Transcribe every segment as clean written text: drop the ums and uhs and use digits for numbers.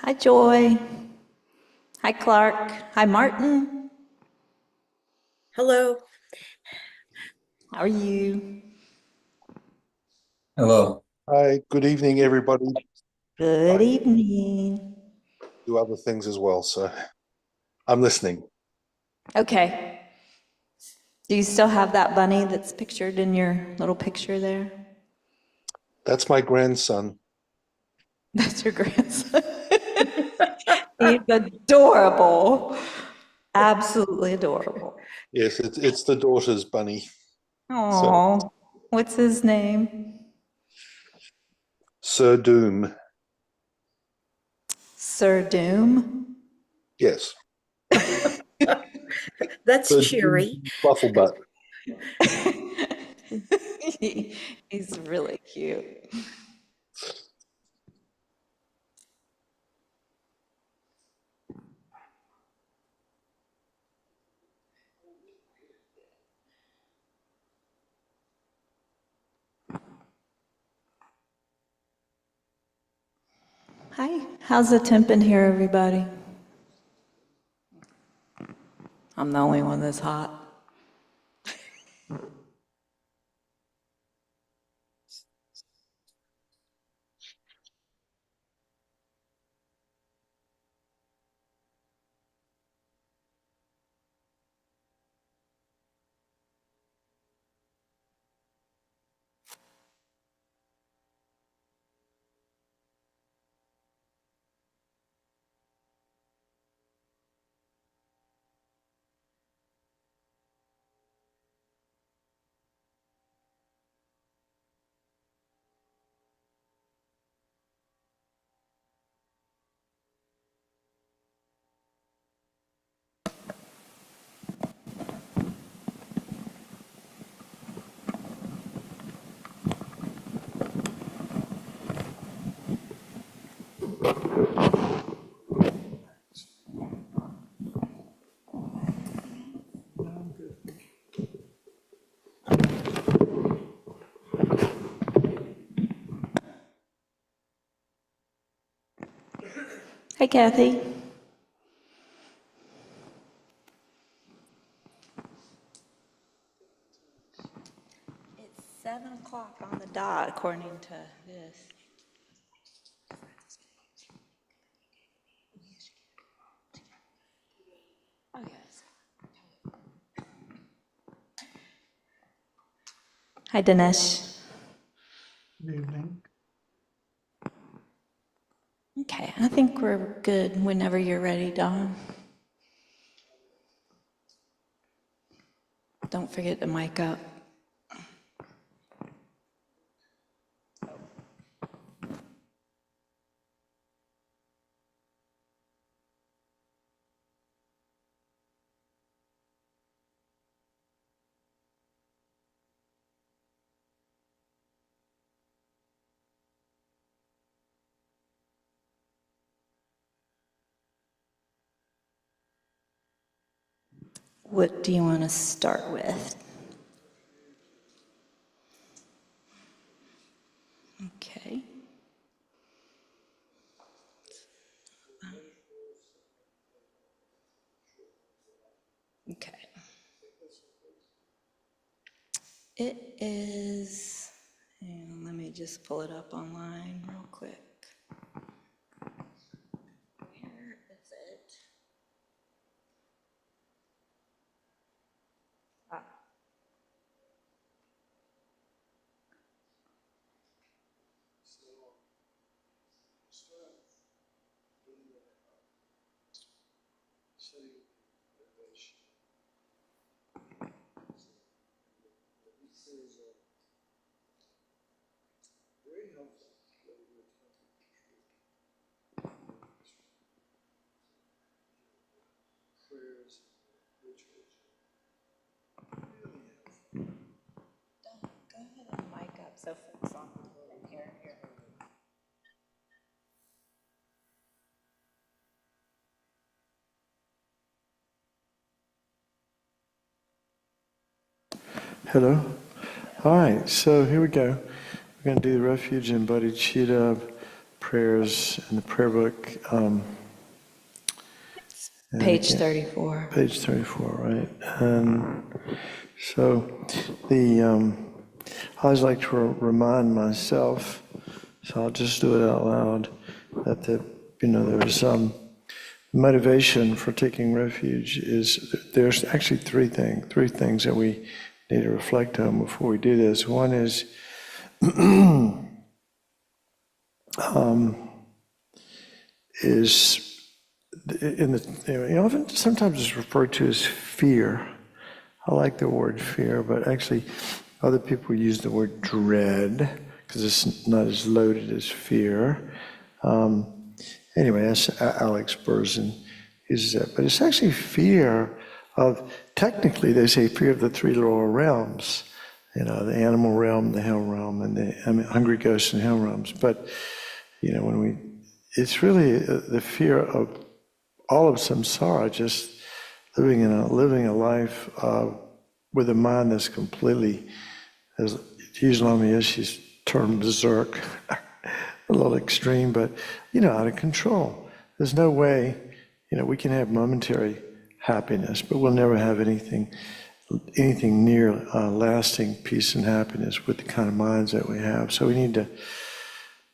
Hi, Joy. Hi, Clark. Hi, Martin. Hello. How are you? Hello. Hi, good evening, everybody. Good I evening. do other things as well, so I'm listening. Okay. Do you still have that bunny that's pictured in your little picture there? That's my grandson. That's your grandson. He's adorable. Absolutely adorable. Yes, it's the daughter's bunny. So, Oh, what's his name? Sir Doom. Sir Doom. Yes, That's Sir Doom cheery. Flufflebutt. He's really cute. Hi, how's the temp in here, everybody? I'm the only one that's hot. Hi, Kathy. It's 7 o'clock on the dot, according to this. Oh, yes. Hi, Dinesh. Good evening. Okay, I think we're good whenever you're ready, Don. Don't forget to mic up. What do you want to start with? Okay. Okay. It is, and let me just pull it up online real quick. Where is it? Ah. Go ahead and mic up so folks on can hear you. Hello. All right, so here we go. We're going to do the refuge embodied Chitta prayers in the prayer book. And Page again, 34. Page 34, right? And so the I always like to remind myself, so I'll just do it out loud, that there's motivation for taking refuge is there's actually three things that we need to reflect on before we do this. One is often sometimes it's referred to as fear. I like the word fear, but actually other people use the word dread because it's not as loaded as fear. Anyway, that's Alex Berzin uses that. But it's actually fear of, technically they say fear of the three lower realms, the animal realm, the hell realm, and the hungry ghosts and hell realms. But, it's really the fear of all of samsara, just living a life with a mind that's completely, as to use Lama Yeshe's term, berserk, a little extreme, but out of control. There's no way, we can have momentary happiness, but we'll never have anything near lasting peace and happiness with the kind of minds that we have. So we need to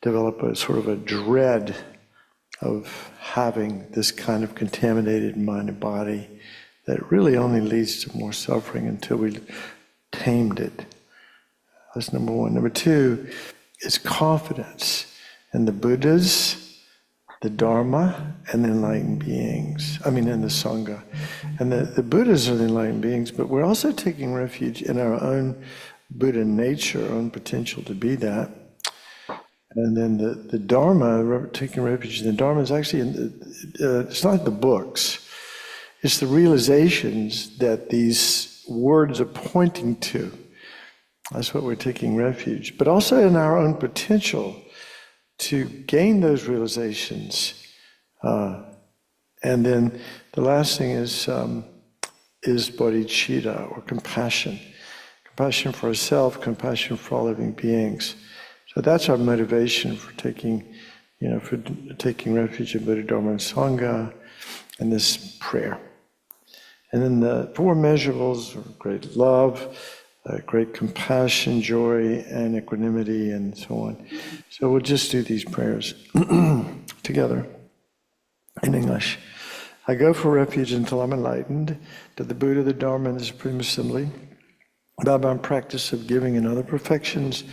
develop a sort of a dread of having this kind of contaminated mind and body that really only leads to more suffering until we tamed it. That's number one. Number two is confidence in the Buddhas, the Dharma, and the enlightened beings. And the Sangha. And the Buddhas are the enlightened beings, but we're also taking refuge in our own Buddha nature, our own potential to be that. And then the Dharma, taking refuge in the Dharma is actually, it's not the books, it's the realizations that these words are pointing to. That's what we're taking refuge. But also in our own potential to gain those realizations. And then the last thing is bodhicitta, or compassion. Compassion for ourselves, compassion for all living beings. So that's our motivation for taking refuge in Buddha, Dharma, and Sangha, and this prayer. And then the four measurables are great love, great compassion, joy, and equanimity, and so on. So we'll just do these prayers together in English. I go for refuge until I'm enlightened, to the Buddha, the Dharma, and the Supreme Assembly. By my practice of giving and other perfections,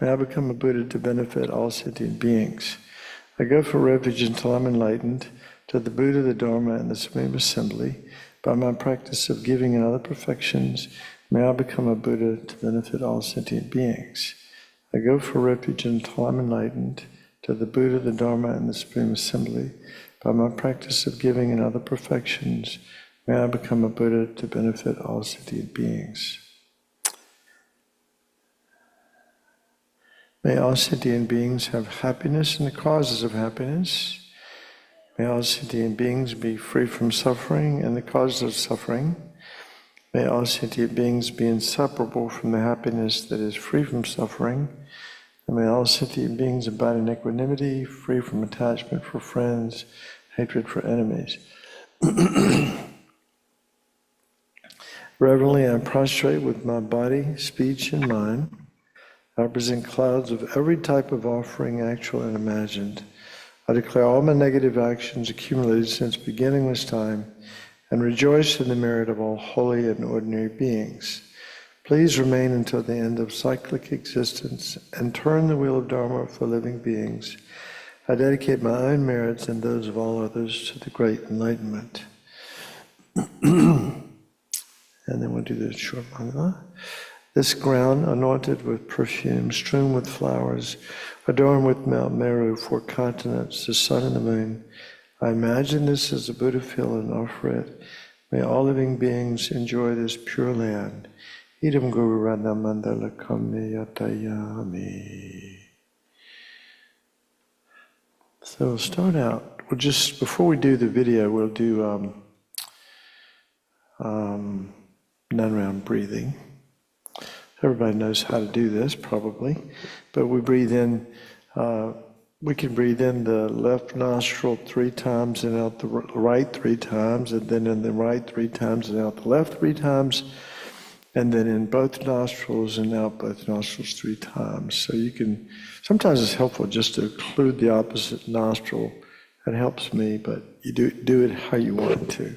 may I become a Buddha to benefit all sentient beings. I go for refuge until I'm enlightened, to the Buddha, the Dharma, and the Supreme Assembly. By my practice of giving and other perfections, may I become a Buddha to benefit all sentient beings. I go for refuge until I'm enlightened, to the Buddha, the Dharma, and the Supreme Assembly. By my practice of giving and other perfections, may I become a Buddha to benefit all sentient beings. May all sentient beings have happiness and the causes of happiness. May all sentient beings be free from suffering and the causes of suffering. May all sentient beings be inseparable from the happiness that is free from suffering. And may all sentient beings abide in equanimity, free from attachment for friends, hatred for enemies. Reverently, I prostrate with my body, speech, and mind. I present clouds of every type of offering, actual and imagined. I declare all my negative actions accumulated since beginningless time and rejoice in the merit of all holy and ordinary beings. Please remain until the end of cyclic existence and turn the wheel of Dharma for living beings. I dedicate my own merits and those of all others to the great enlightenment. And then we'll do the short mangala. This ground, anointed with perfume, strewn with flowers, adorned with Mount Meru, 4 continents, the sun and the moon. I imagine this as a Buddha field and offer it. May all living beings enjoy this pure land. Idam Guru Radha Mandala Kami Yatayami. So we'll start out. We'll just, before we do the video, we'll do non-round breathing. Everybody knows how to do this, probably. But we breathe in we can breathe in the left nostril 3 times and out the right 3 times, and then in the right 3 times and out the left 3 times, and then in both nostrils and out both nostrils 3 times. So you can, sometimes it's helpful just to occlude the opposite nostril. That helps me, but you do it how you want to.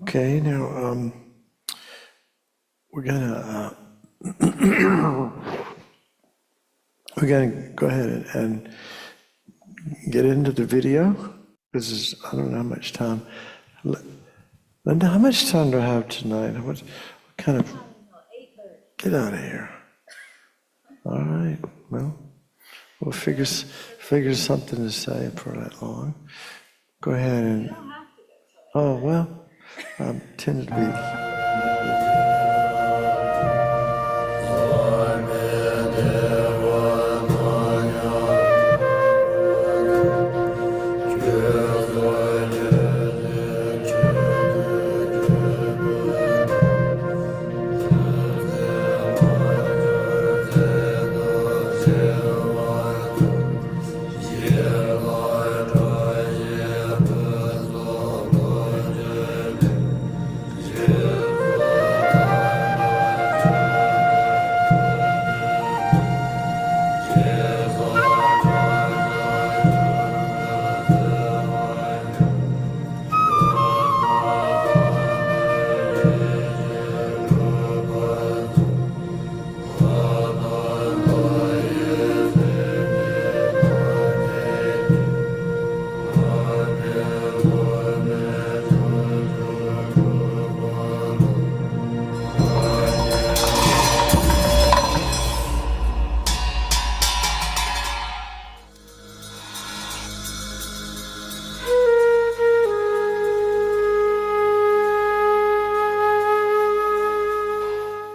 Okay, now we're gonna go ahead and get into the video. This is, I don't know how much time. Linda, how much time do I have tonight? What kind of? 8:30. Get out of here. All right. Well, we'll figure something to say for that long. Go ahead and. You don't have to go. Oh well. I tended to be.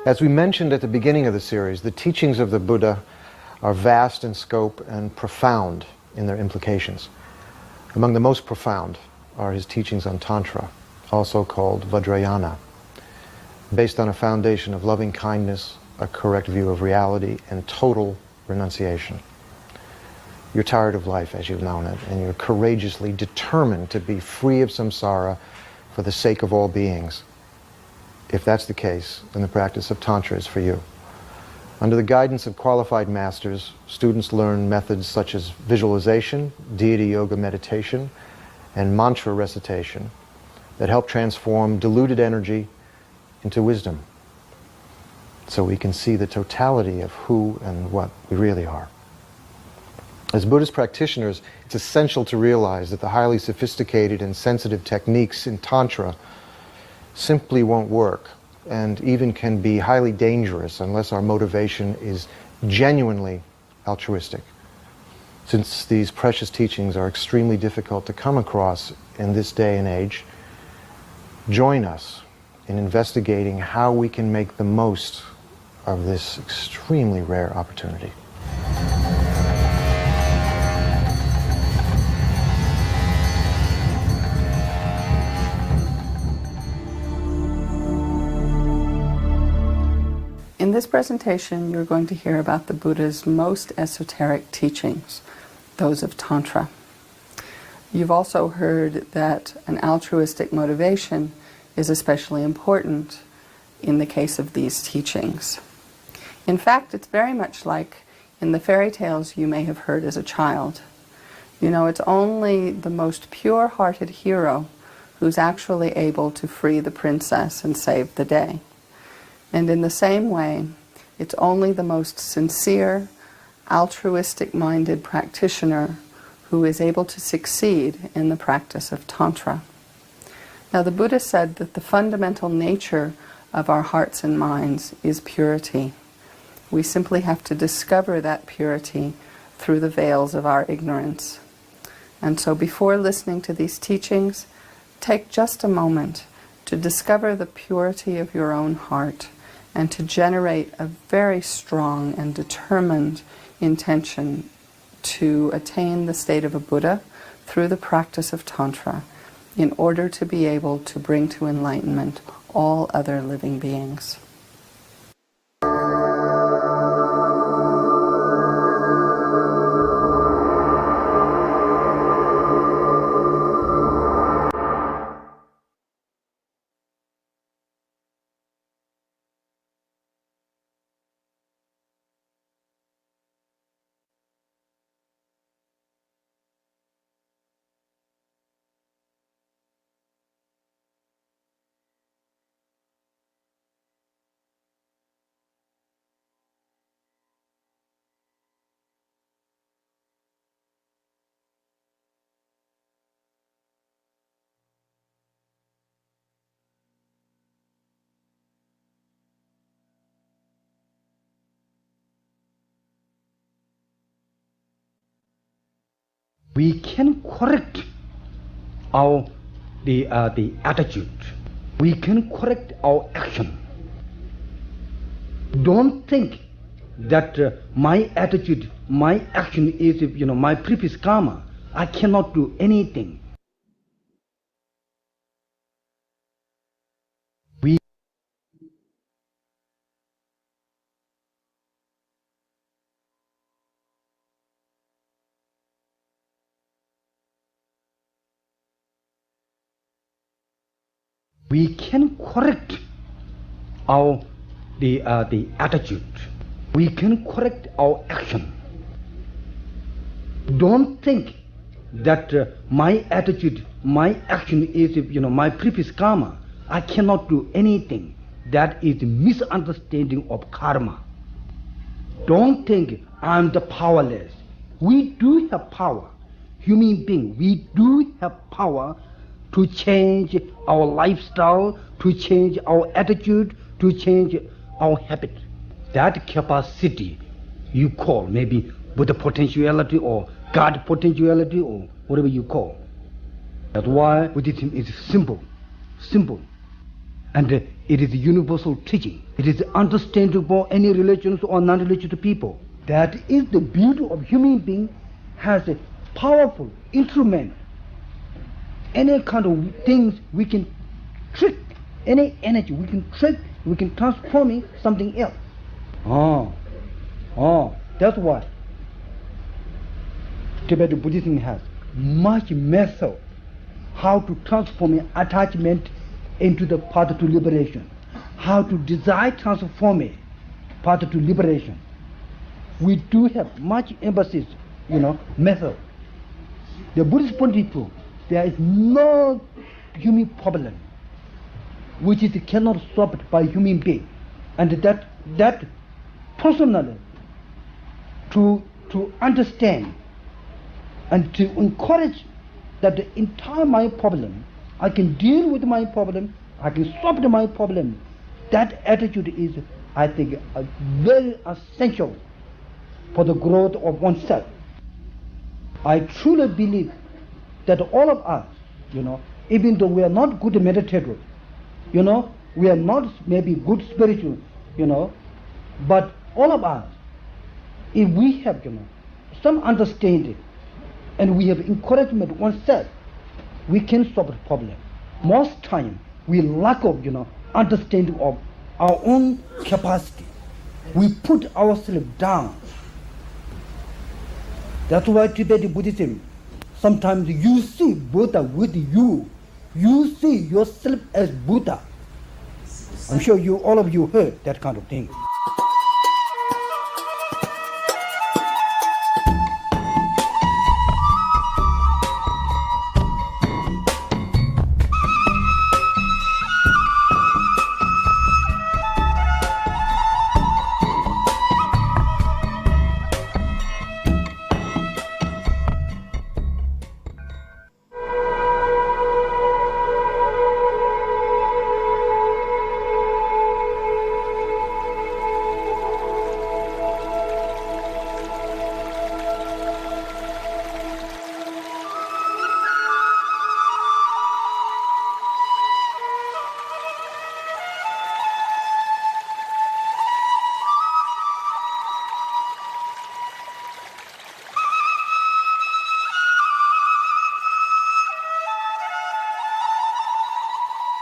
As we mentioned at the beginning of the series, the teachings of the Buddha are vast in scope and profound in their implications. Among the most profound are his teachings on Tantra, also called Vajrayana, based on a foundation of loving kindness, a correct view of reality, and total renunciation. You're tired of life as you've known it, and you're courageously determined to be free of samsara for the sake of all beings. If that's the case, then the practice of Tantra is for you. Under the guidance of qualified masters, students learn methods such as visualization, deity yoga meditation, and mantra recitation that help transform diluted energy into wisdom, so we can see the totality of who and what we really are. As Buddhist practitioners, it's essential to realize that the highly sophisticated and sensitive techniques in Tantra simply won't work, and even can be highly dangerous unless our motivation is genuinely altruistic. Since these precious teachings are extremely difficult to come across in this day and age, join us in investigating how we can make the most of this extremely rare opportunity. this presentation, you're going to hear about the Buddha's most esoteric teachings, those of Tantra. You've also heard that an altruistic motivation is especially important in the case of these teachings. In fact, it's very much like in the fairy tales you may have heard as a child. You know, it's only the most pure-hearted hero who's actually able to free the princess and save the day. And in the same way, it's only the most sincere, altruistic-minded practitioner who is able to succeed in the practice of Tantra. Now, the Buddha said that the fundamental nature of our hearts and minds is purity. We simply have to discover that purity through the veils of our ignorance. And so before listening to these teachings, take just a moment to discover the purity of your own heart and to generate a very strong and determined intention to attain the state of a Buddha through the practice of Tantra in order to be able to bring to enlightenment all other living beings. We can correct our the attitude. We can correct our action. Don't think that my attitude, my action is my previous karma. I cannot do anything. We can correct our the attitude. We can correct our action. Don't think that my attitude, my action is my previous karma. I cannot do anything. That is misunderstanding of karma. Don't think I'm the powerless. We do have power. Human being, we do have power to change our lifestyle, to change our attitude, to change our habit. That capacity you call maybe Buddha potentiality or God potentiality or whatever you call. That's why Buddhism is simple. And it is universal teaching. It is understandable any religions or non-religious people. That is the beauty of human being has a powerful instrument. Any kind of things we can trick, any energy we can trick, we can transform it something else. That's why Tibetan Buddhism has much method how to transform attachment into the path to liberation, how to desire transform it, path to liberation. We do have much emphasis, method. The Buddhist point of view, there is no human problem which is cannot solved by human being, and that personally to understand and to encourage that the entire my problem, I can deal with my problem, I can solve my problem. That attitude is, I think, very essential for the growth of oneself. I truly believe that all of us, even though we are not good meditators, we are not maybe good spiritual, but all of us, if we have, some understanding and we have encouragement oneself, we can solve the problem. Most time we lack of, understanding of our own capacity. We put ourselves down. That's why Tibetan Buddhism, sometimes you see Buddha with you. You see yourself as Buddha. I'm sure all of you heard that kind of thing.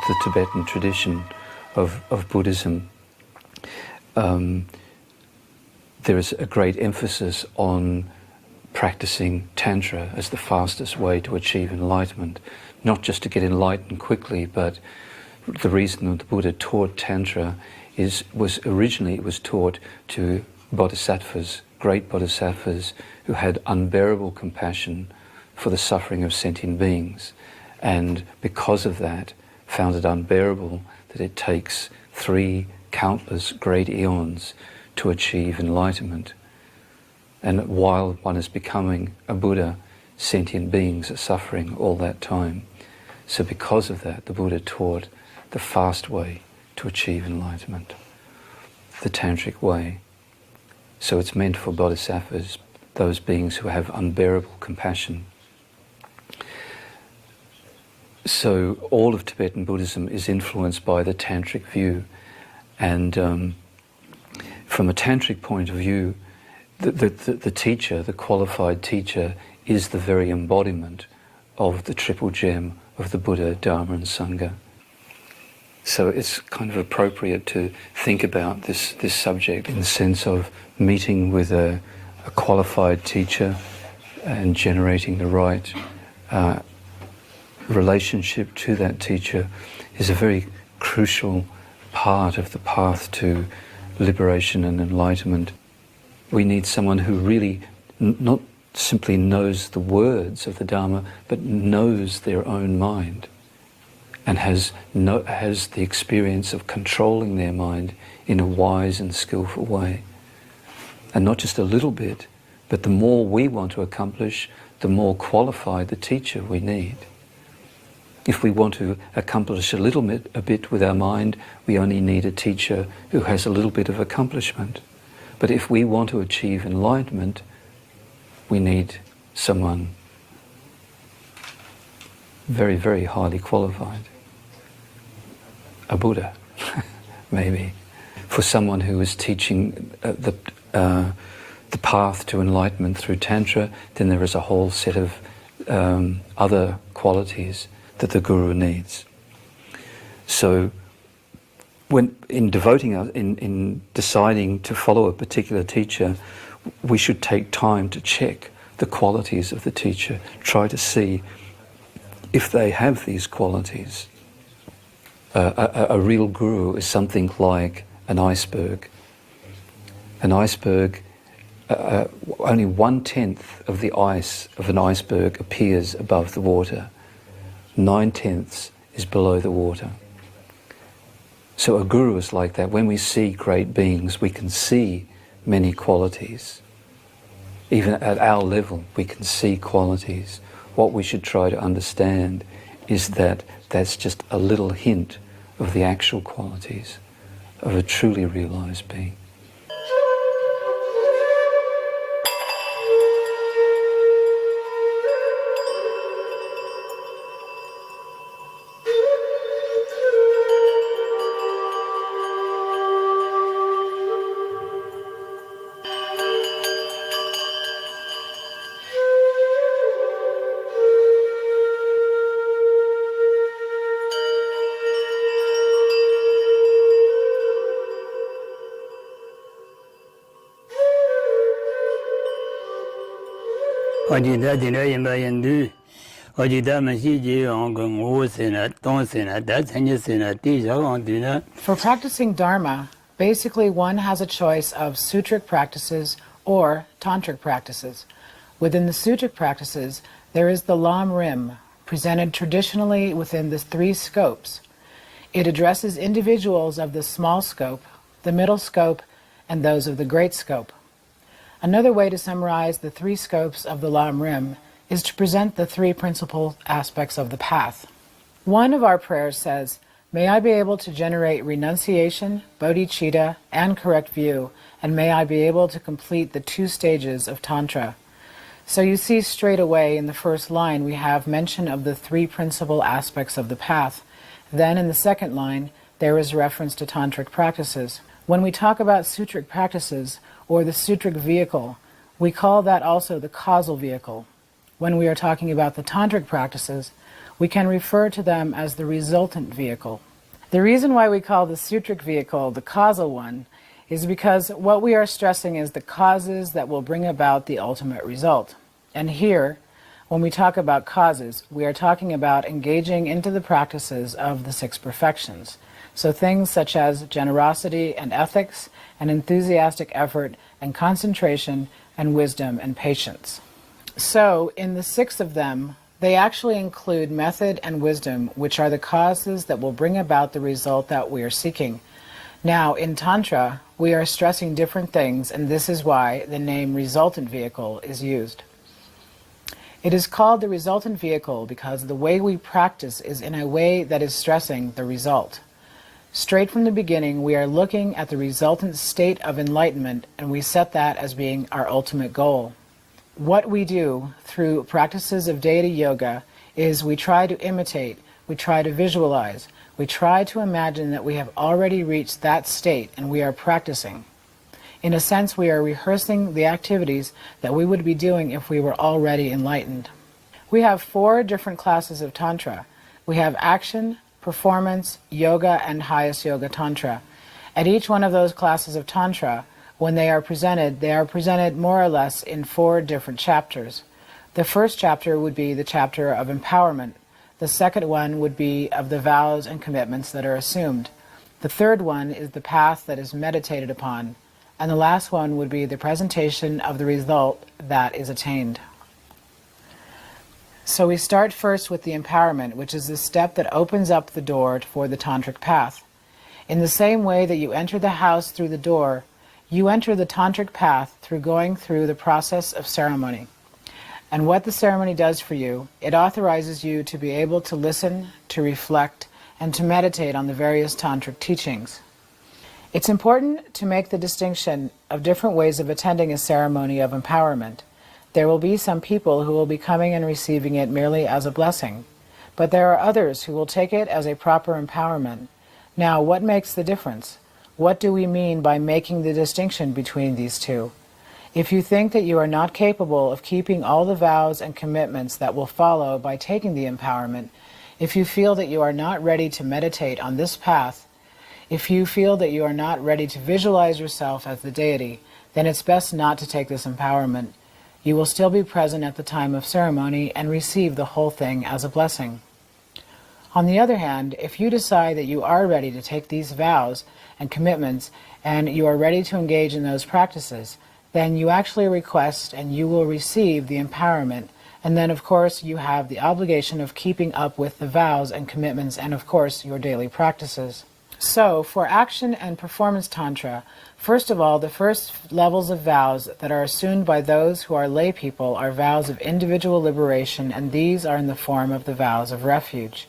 The Tibetan tradition of Buddhism, there is a great emphasis on practicing Tantra as the fastest way to achieve enlightenment. Not just to get enlightened quickly, but the reason that the Buddha taught Tantra was originally it was taught to bodhisattvas, great bodhisattvas who had unbearable compassion for the suffering of sentient beings. And because of that, found it unbearable that it takes 3 countless great eons to achieve enlightenment. And while one is becoming a Buddha, sentient beings are suffering all that time. So because of that, the Buddha taught the fast way to achieve enlightenment, the tantric way. So it's meant for bodhisattvas, those beings who have unbearable compassion. So all of Tibetan Buddhism is influenced by the tantric view. And from a tantric point of view, the teacher, the qualified teacher, is the very embodiment of the triple gem of the Buddha, Dharma and Sangha. So it's kind of appropriate to think about this subject in the sense of meeting with a qualified teacher and generating the right relationship to that teacher is a very crucial part of the path to liberation and enlightenment. We need someone who really not simply knows the words of the Dharma, but knows their own mind and has the experience of controlling their mind in a wise and skillful way. And not just a little bit, but the more we want to accomplish, the more qualified the teacher we need. If we want to accomplish a bit with our mind, we only need a teacher who has a little bit of accomplishment. But if we want to achieve enlightenment, we need someone very, very highly qualified. A Buddha, maybe. For someone who is teaching the path to enlightenment through Tantra, then there is a whole set of other qualities that the Guru needs. So when in deciding to follow a particular teacher, we should take time to check the qualities of the teacher, try to see if they have these qualities. A real guru is something like an iceberg. An iceberg, only 1/10 of the ice of an iceberg appears above the water. 9/10 is below the water. So a guru is like that. When we see great beings, we can see many qualities. Even at our level, we can see qualities. What we should try to understand is that that's just a little hint of the actual qualities of a truly realized being. 我记得今天也没人读，我记得们细节上跟我是呢，当时呢，但曾经是呢，第一个读呢。For practicing Dharma, basically one has a choice of sutric practices or tantric practices. Within the sutric practices, there is the Lam Rim, presented traditionally within the 3 scopes. It addresses individuals of the small scope, the middle scope, and those of the great scope. Another way to summarize the 3 scopes of the Lam Rim is to present the 3 principal aspects of the path. One of our prayers says, "May I be able to generate renunciation, bodhicitta, and correct view, and may I be able to complete the 2 stages of Tantra." So you see straight away in the first line we have mention of the 3 principal aspects of the path. Then in the second line there is reference to tantric practices. When we talk about sutric practices or the sutric vehicle, we call that also the causal vehicle. When we are talking about the tantric practices, we can refer to them as the resultant vehicle. The reason why we call the sutric vehicle the causal one is because what we are stressing is the causes that will bring about the ultimate result. And here, when we talk about causes, we are talking about engaging into the practices of the 6 perfections. So things such as generosity and ethics, and enthusiastic effort and concentration and wisdom and patience. So in the 6 of them, they actually include method and wisdom, which are the causes that will bring about the result that we are seeking. Now, in Tantra, we are stressing different things, and this is why the name resultant vehicle is used. It is called the resultant vehicle because the way we practice is in a way that is stressing the result. Straight from the beginning, we are looking at the resultant state of enlightenment, and we set that as being our ultimate goal. What we do through practices of deity yoga is we try to imitate, we try to visualize, we try to imagine that we have already reached that state and we are practicing. In a sense, we are rehearsing the activities that we would be doing if we were already enlightened. We have 4 different classes of Tantra. We have action, performance, yoga, and highest yoga Tantra. At each one of those classes of Tantra, when they are presented more or less in 4 different chapters. The first chapter would be the chapter of empowerment. The second one would be of the vows and commitments that are assumed. The third one is the path that is meditated upon. And the last one would be the presentation of the result that is attained. So we start first with the empowerment, which is the step that opens up the door for the tantric path. In the same way that you enter the house through the door, you enter the tantric path through going through the process of ceremony. And what the ceremony does for you, it authorizes you to be able to listen, to reflect, and to meditate on the various tantric teachings. It's important to make the distinction of different ways of attending a ceremony of empowerment. There will be some people who will be coming and receiving it merely as a blessing, but there are others who will take it as a proper empowerment. Now, what makes the difference? What do we mean by making the distinction between these two? If you think that you are not capable of keeping all the vows and commitments that will follow by taking the empowerment, if you feel that you are not ready to meditate on this path, if you feel that you are not ready to visualize yourself as the deity, then it's best not to take this empowerment. You will still be present at the time of ceremony and receive the whole thing as a blessing. On the other hand, if you decide that you are ready to take these vows and commitments and you are ready to engage in those practices, then you actually request and you will receive the empowerment, and then of course you have the obligation of keeping up with the vows and commitments and of course your daily practices. So, for action and performance tantra, first of all, the first levels of vows that are assumed by those who are lay people are vows of individual liberation, and these are in the form of the vows of refuge.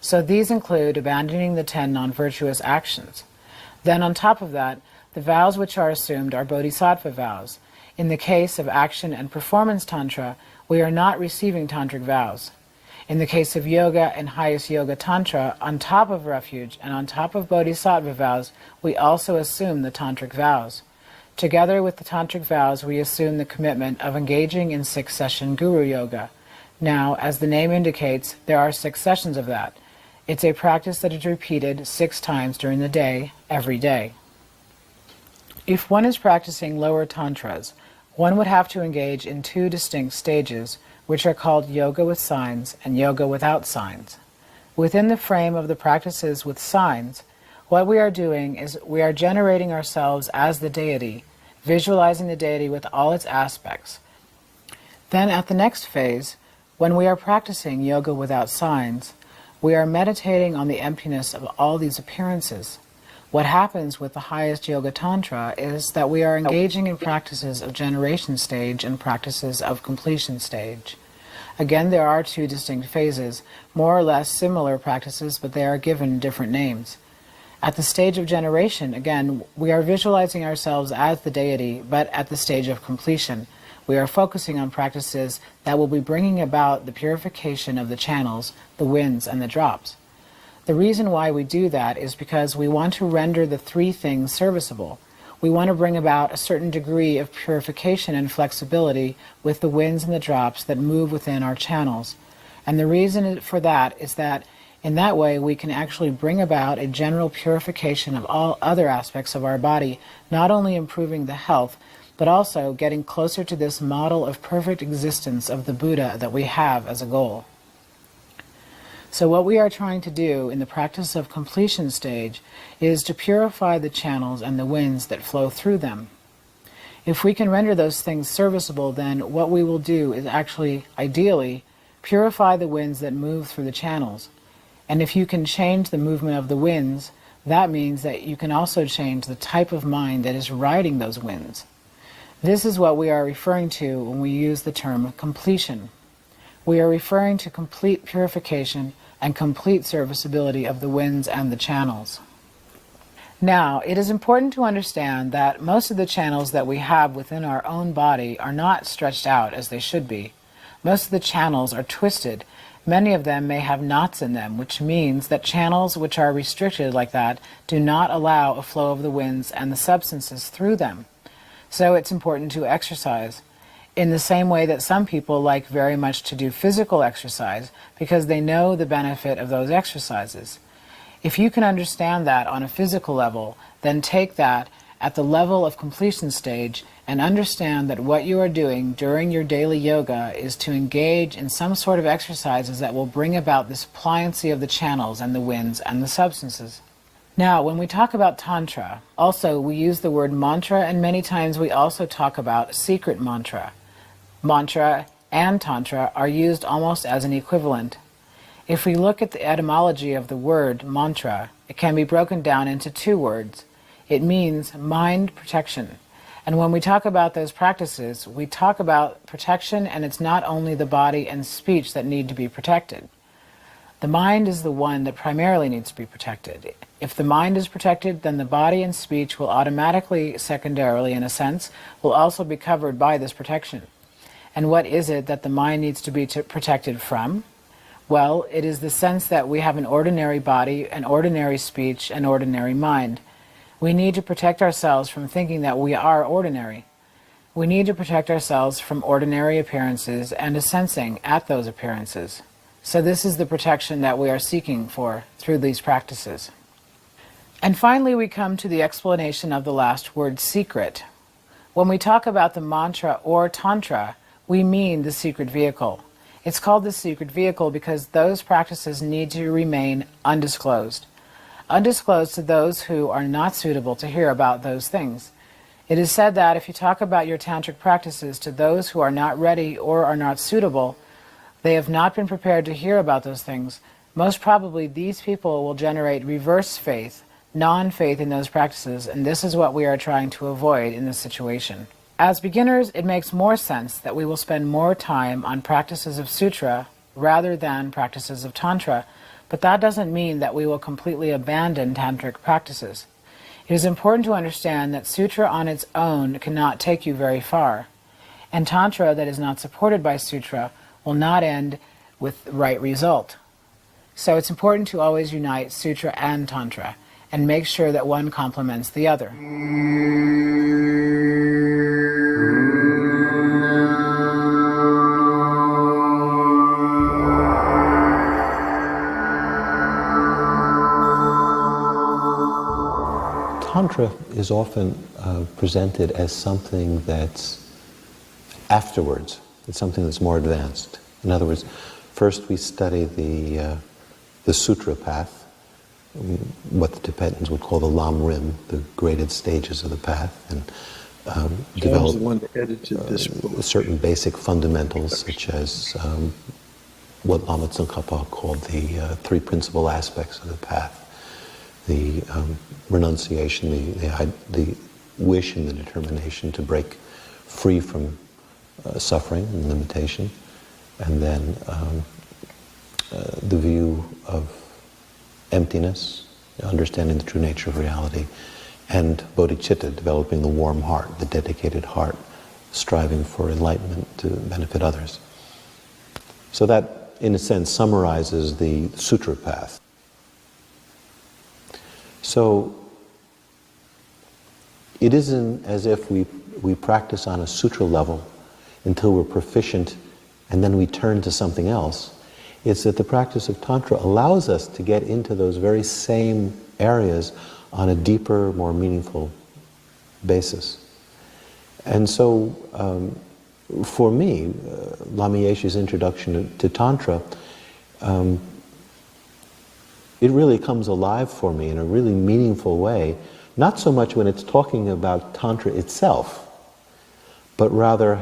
So these include abandoning the 10 non-virtuous actions. Then on top of that, the vows which are assumed are bodhisattva vows. In the case of action and performance tantra, we are not receiving tantric vows. In the case of yoga and highest yoga tantra, on top of refuge and on top of bodhisattva vows, we also assume the tantric vows. Together with the tantric vows, we assume the commitment of engaging in 6-session guru yoga. Now, as the name indicates, there are 6 sessions of that. It's a practice that is repeated 6 times during the day, every day. If one is practicing lower tantras, One would have to engage in two distinct stages, which are called yoga with signs and yoga without signs. Within the frame of the practices with signs, what we are doing is we are generating ourselves as the deity, visualizing the deity with all its aspects. Then at the next phase, when we are practicing yoga without signs, we are meditating on the emptiness of all these appearances. What happens with the highest Yoga Tantra is that we are engaging in practices of generation stage and practices of completion stage. Again, there are two distinct phases, more or less similar practices, but they are given different names. At the stage of generation, again, we are visualizing ourselves as the deity, but at the stage of completion, we are focusing on practices that will be bringing about the purification of the channels, the winds, and the drops. The reason why we do that is because we want to render the three things serviceable. We want to bring about a certain degree of purification and flexibility with the winds and the drops that move within our channels. And the reason for that is that in that way we can actually bring about a general purification of all other aspects of our body, not only improving the health, but also getting closer to this model of perfect existence of the Buddha that we have as a goal. So what we are trying to do in the practice of completion stage is to purify the channels and the winds that flow through them. If we can render those things serviceable, then what we will do is actually, ideally, purify the winds that move through the channels. And if you can change the movement of the winds, that means that you can also change the type of mind that is riding those winds. This is what we are referring to when we use the term completion. We are referring to complete purification and complete serviceability of the winds and the channels. Now, it is important to understand that most of the channels that we have within our own body are not stretched out as they should be. Most of the channels are twisted. Many of them may have knots in them, which means that channels which are restricted like that do not allow a flow of the winds and the substances through them. So it's important to exercise. In the same way that some people like very much to do physical exercise because they know the benefit of those exercises. If you can understand that on a physical level, then take that at the level of completion stage and understand that what you are doing during your daily yoga is to engage in some sort of exercises that will bring about this pliancy of the channels and the winds and the substances. Now, when we talk about Tantra, also we use the word mantra, and many times we also talk about secret mantra. Mantra and Tantra are used almost as an equivalent. If we look at the etymology of the word mantra, it can be broken down into two words. It means mind protection. And when we talk about those practices, we talk about protection, and it's not only the body and speech that need to be protected. The mind is the one that primarily needs to be protected. If the mind is protected, then the body and speech will automatically, secondarily in a sense, will also be covered by this protection. And what is it that the mind needs to be protected from? Well, it is the sense that we have an ordinary body, an ordinary speech, an ordinary mind. We need to protect ourselves from thinking that we are ordinary. We need to protect ourselves from ordinary appearances and a sensing at those appearances. So this is the protection that we are seeking for through these practices. And finally, we come to the explanation of the last word, secret. When we talk about the mantra or Tantra, we mean the secret vehicle. It's called the secret vehicle because those practices need to remain undisclosed. Undisclosed to those who are not suitable to hear about those things. It is said that if you talk about your tantric practices to those who are not ready or are not suitable, they have not been prepared to hear about those things, most probably these people will generate reverse faith, non-faith in those practices, and this is what we are trying to avoid in this situation. As beginners, it makes more sense that we will spend more time on practices of sutra rather than practices of tantra, but that doesn't mean that we will completely abandon tantric practices. It is important to understand that sutra on its own cannot take you very far, and tantra that is not supported by sutra will not end with the right result. So it's important to always unite sutra and tantra and make sure that one complements the other. Tantra is often presented as something that's afterwards. It's something that's more advanced. In other words, first we study the sutra path, what the Tibetans would call the lam rim, the graded stages of the path, and develop the one that edited this book. certain basic fundamentals, such as what Lama Tsongkhapa called the three principal aspects of the path: the renunciation, the wish and the determination to break free from suffering and limitation, and then the view of emptiness, understanding the true nature of reality, and bodhicitta, developing the warm heart, the dedicated heart, striving for enlightenment to benefit others. So that, in a sense, summarizes the sutra path. So it isn't as if we practice on a sutra level until we're proficient and then we turn to something else. It's that the practice of Tantra allows us to get into those very same areas on a deeper, more meaningful basis. And so, for me, Lama Yeshe's introduction to Tantra, it really comes alive for me in a really meaningful way, not so much when it's talking about Tantra itself, but rather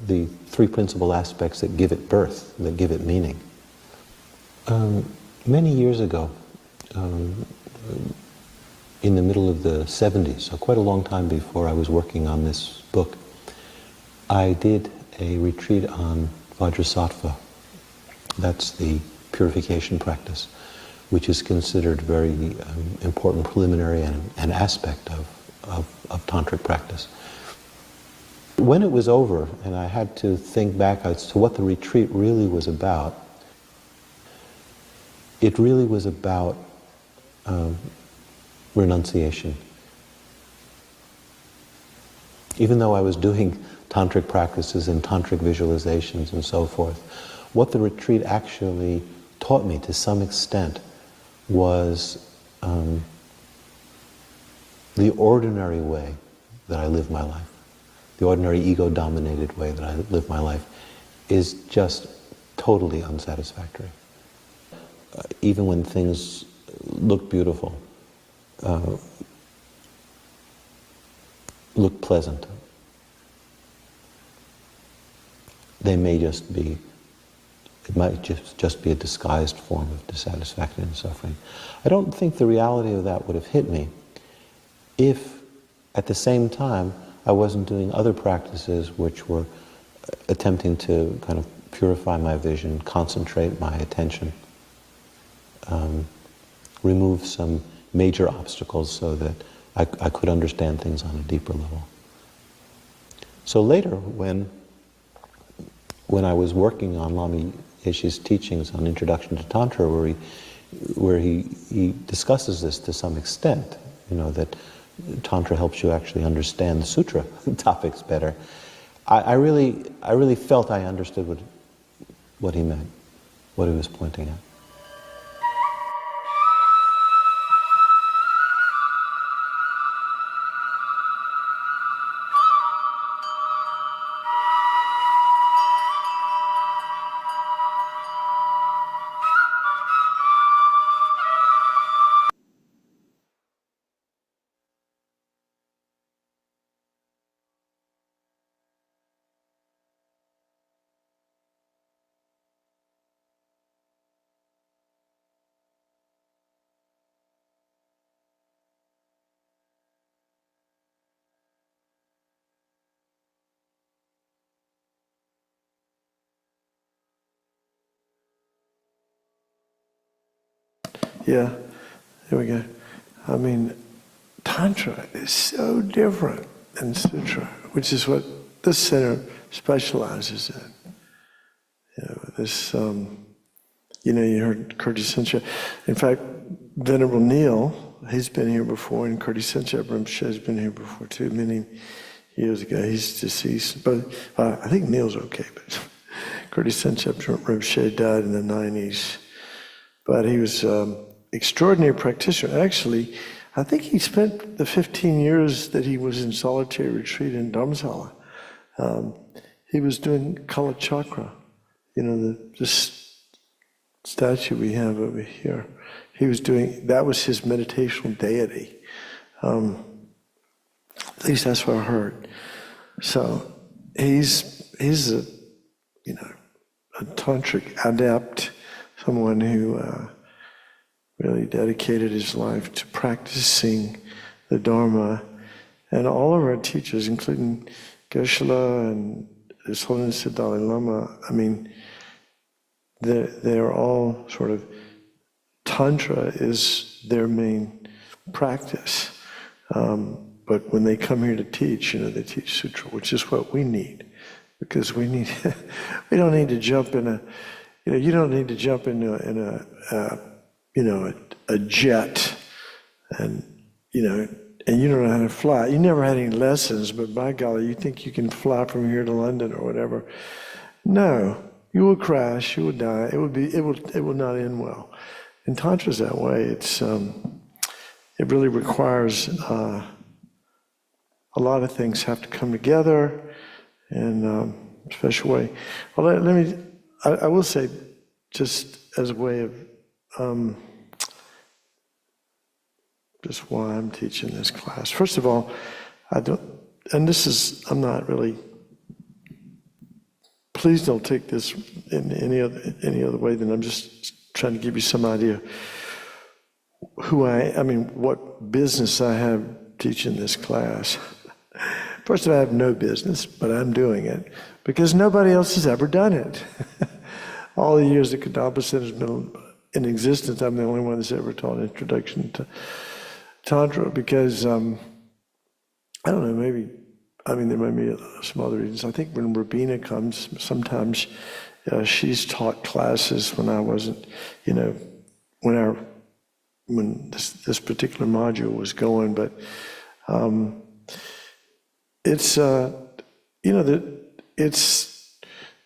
the three principal aspects that give it birth, that give it meaning. Many years ago, in the middle of the 70s, so quite a long time before I was working on this book, I did a retreat on Vajrasattva. That's the purification practice, which is considered a very important preliminary and aspect of tantric practice. When it was over, and I had to think back as to what the retreat really was about, it really was about renunciation. Even though I was doing tantric practices and tantric visualizations and so forth, what the retreat actually taught me to some extent was the ordinary way that I live my life, the ordinary ego-dominated way that I live my life, is just totally unsatisfactory. Even when things look beautiful, look pleasant, they may just be, it might just be a disguised form of dissatisfaction and suffering. I don't think the reality of that would have hit me if, at the same time, I wasn't doing other practices which were attempting to kind of purify my vision, concentrate my attention, remove some major obstacles so that I could understand things on a deeper level. So later, when I was working on Lama Yeshe's teachings on Introduction to Tantra, where he discusses this to some extent, you know, that Tantra helps you actually understand the sutra topics better, I really felt I understood what he meant, what he was pointing at. Yeah, there we go. I mean, Tantra is so different than Sutra, which is what this center specializes in. You know, this, you heard Curtis Senchep. In fact, Venerable Neil, he's been here before, and Curtis Senchep Rinpoche's been here before too, many years ago. He's deceased, but I think Neil's okay, but Curtis Senchep Rinpoche died in the 90s. But he was extraordinary practitioner. Actually, I think he spent the 15 years that he was in solitary retreat in Dharamsala. he was doing Kala Chakra, this statue we have over here. He was doing, that was his meditational deity. At least that's what I heard. So he's a tantric adept, someone who really dedicated his life to practicing the Dharma. And all of our teachers, including Geshe-la and His Holiness the Dalai Lama, I mean, they're all sort of, Tantra is their main practice. But when they come here to teach, they teach Sutra, which is what we need. Because we don't need to jump in you don't need to jump in a jet and you don't know how to fly. You never had any lessons, but by golly, you think you can fly from here to London or whatever. No, you will crash, you will die. It will not end well. And Tantra's that way. It really requires a lot of things have to come together in a special way. Well, I will say, just as a way of just why I'm teaching this class. First of all, I'm not really, please don't take this in any other way than I'm just trying to give you some idea what business I have teaching this class. First of all, I have no business, but I'm doing it because nobody else has ever done it. All the years that Kadampa Center has been in existence, I'm the only one that's ever taught an introduction to Tantra because, I don't know, there might be some other reasons. I think when Rabina comes, sometimes she's taught classes when I wasn't, when this particular module was going, but it's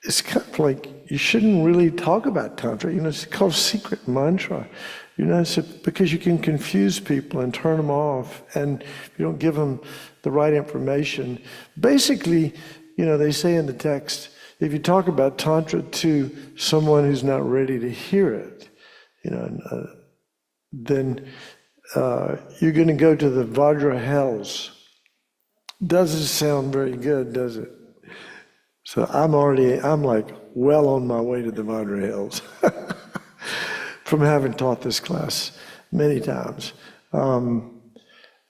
it's kind of like you shouldn't really talk about Tantra. It's called secret mantra. Because you can confuse people and turn them off, and if you don't give them the right information. Basically, they say in the text, if you talk about Tantra to someone who's not ready to hear it, then you're going to go to the Vajra hells. Doesn't sound very good, does it? So I'm like well on my way to the Vajra hells from having taught this class many times. And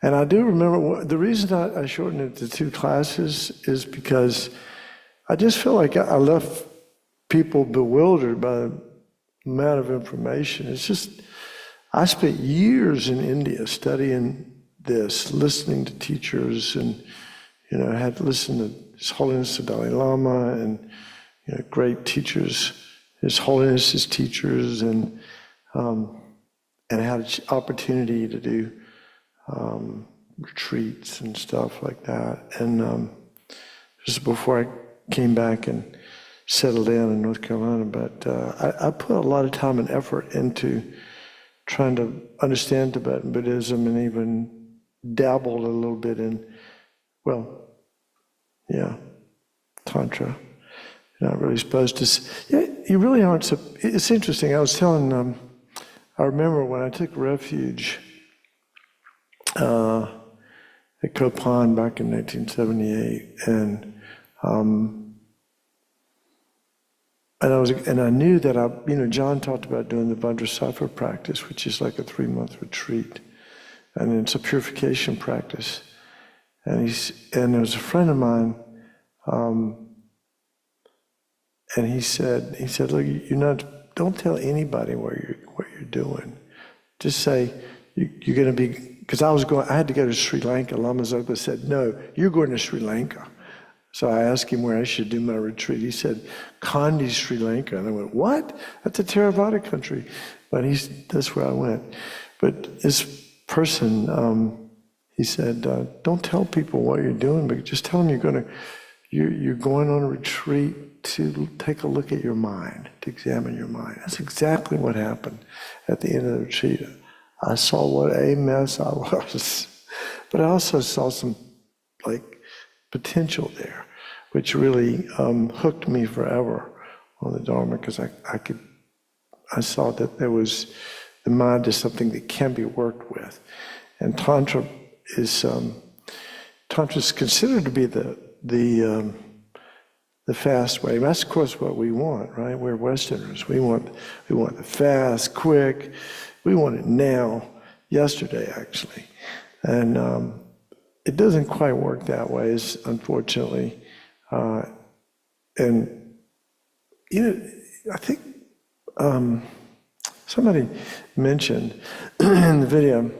I do remember, the reason I shortened it to 2 classes is because I just feel like I left people bewildered by the amount of information. It's just, I spent years in India studying this, listening to teachers, and I had to listen to His Holiness the Dalai Lama and great teachers, His Holiness's teachers, and had an opportunity to do retreats and stuff like that. And just before I came back and settled down in North Carolina, but I put a lot of time and effort into trying to understand Tibetan Buddhism and even dabbled a little bit in, Tantra. You're not really supposed to, you really aren't, it's interesting. I was telling, I remember when I took refuge at Kopan back in 1978, and I knew that John talked about doing the Vajrasattva practice, which is like a 3-month retreat, and it's a purification practice. And there was a friend of mine, and he said, look, don't tell anybody what you're doing. Just say you're going to be, because I had to go to Sri Lanka. Lama Zopa said, no, you're going to Sri Lanka. So I asked him where I should do my retreat. He said, Kandy, Sri Lanka. And I went, what? That's a Theravada country. But that's where I went. But this person, he said, don't tell people what you're doing, but just tell them you're going on a retreat to take a look at your mind, to examine your mind. That's exactly what happened at the end of the retreat. I saw what a mess I was, but I also saw some potential there. which really hooked me forever on the Dharma, because I saw that the mind is something that can be worked with. And Tantra is considered to be the fast way. That's of course what we want, right? We're Westerners. We want the fast, quick. We want it now, yesterday actually, and it doesn't quite work that way, unfortunately. And I think somebody mentioned in the video,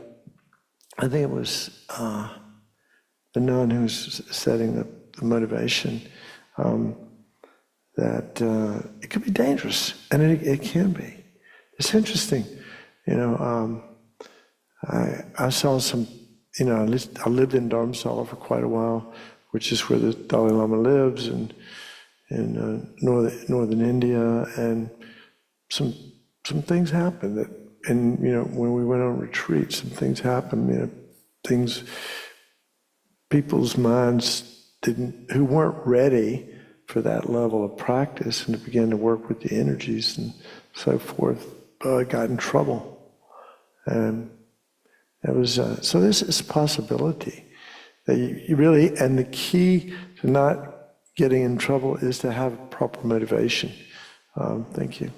I think it was the nun who's setting the motivation, that it could be dangerous, and it can be. It's interesting, I saw some, I lived in Dharamsala for quite a while, which is where the Dalai Lama lives, in northern India, and some things happened that, and when we went on retreat, some things happened, people's minds who weren't ready for that level of practice, and it began to work with the energies and so forth, got in trouble. And it was, so this is a possibility that you really, and the key to not getting in trouble is to have proper motivation. Thank you.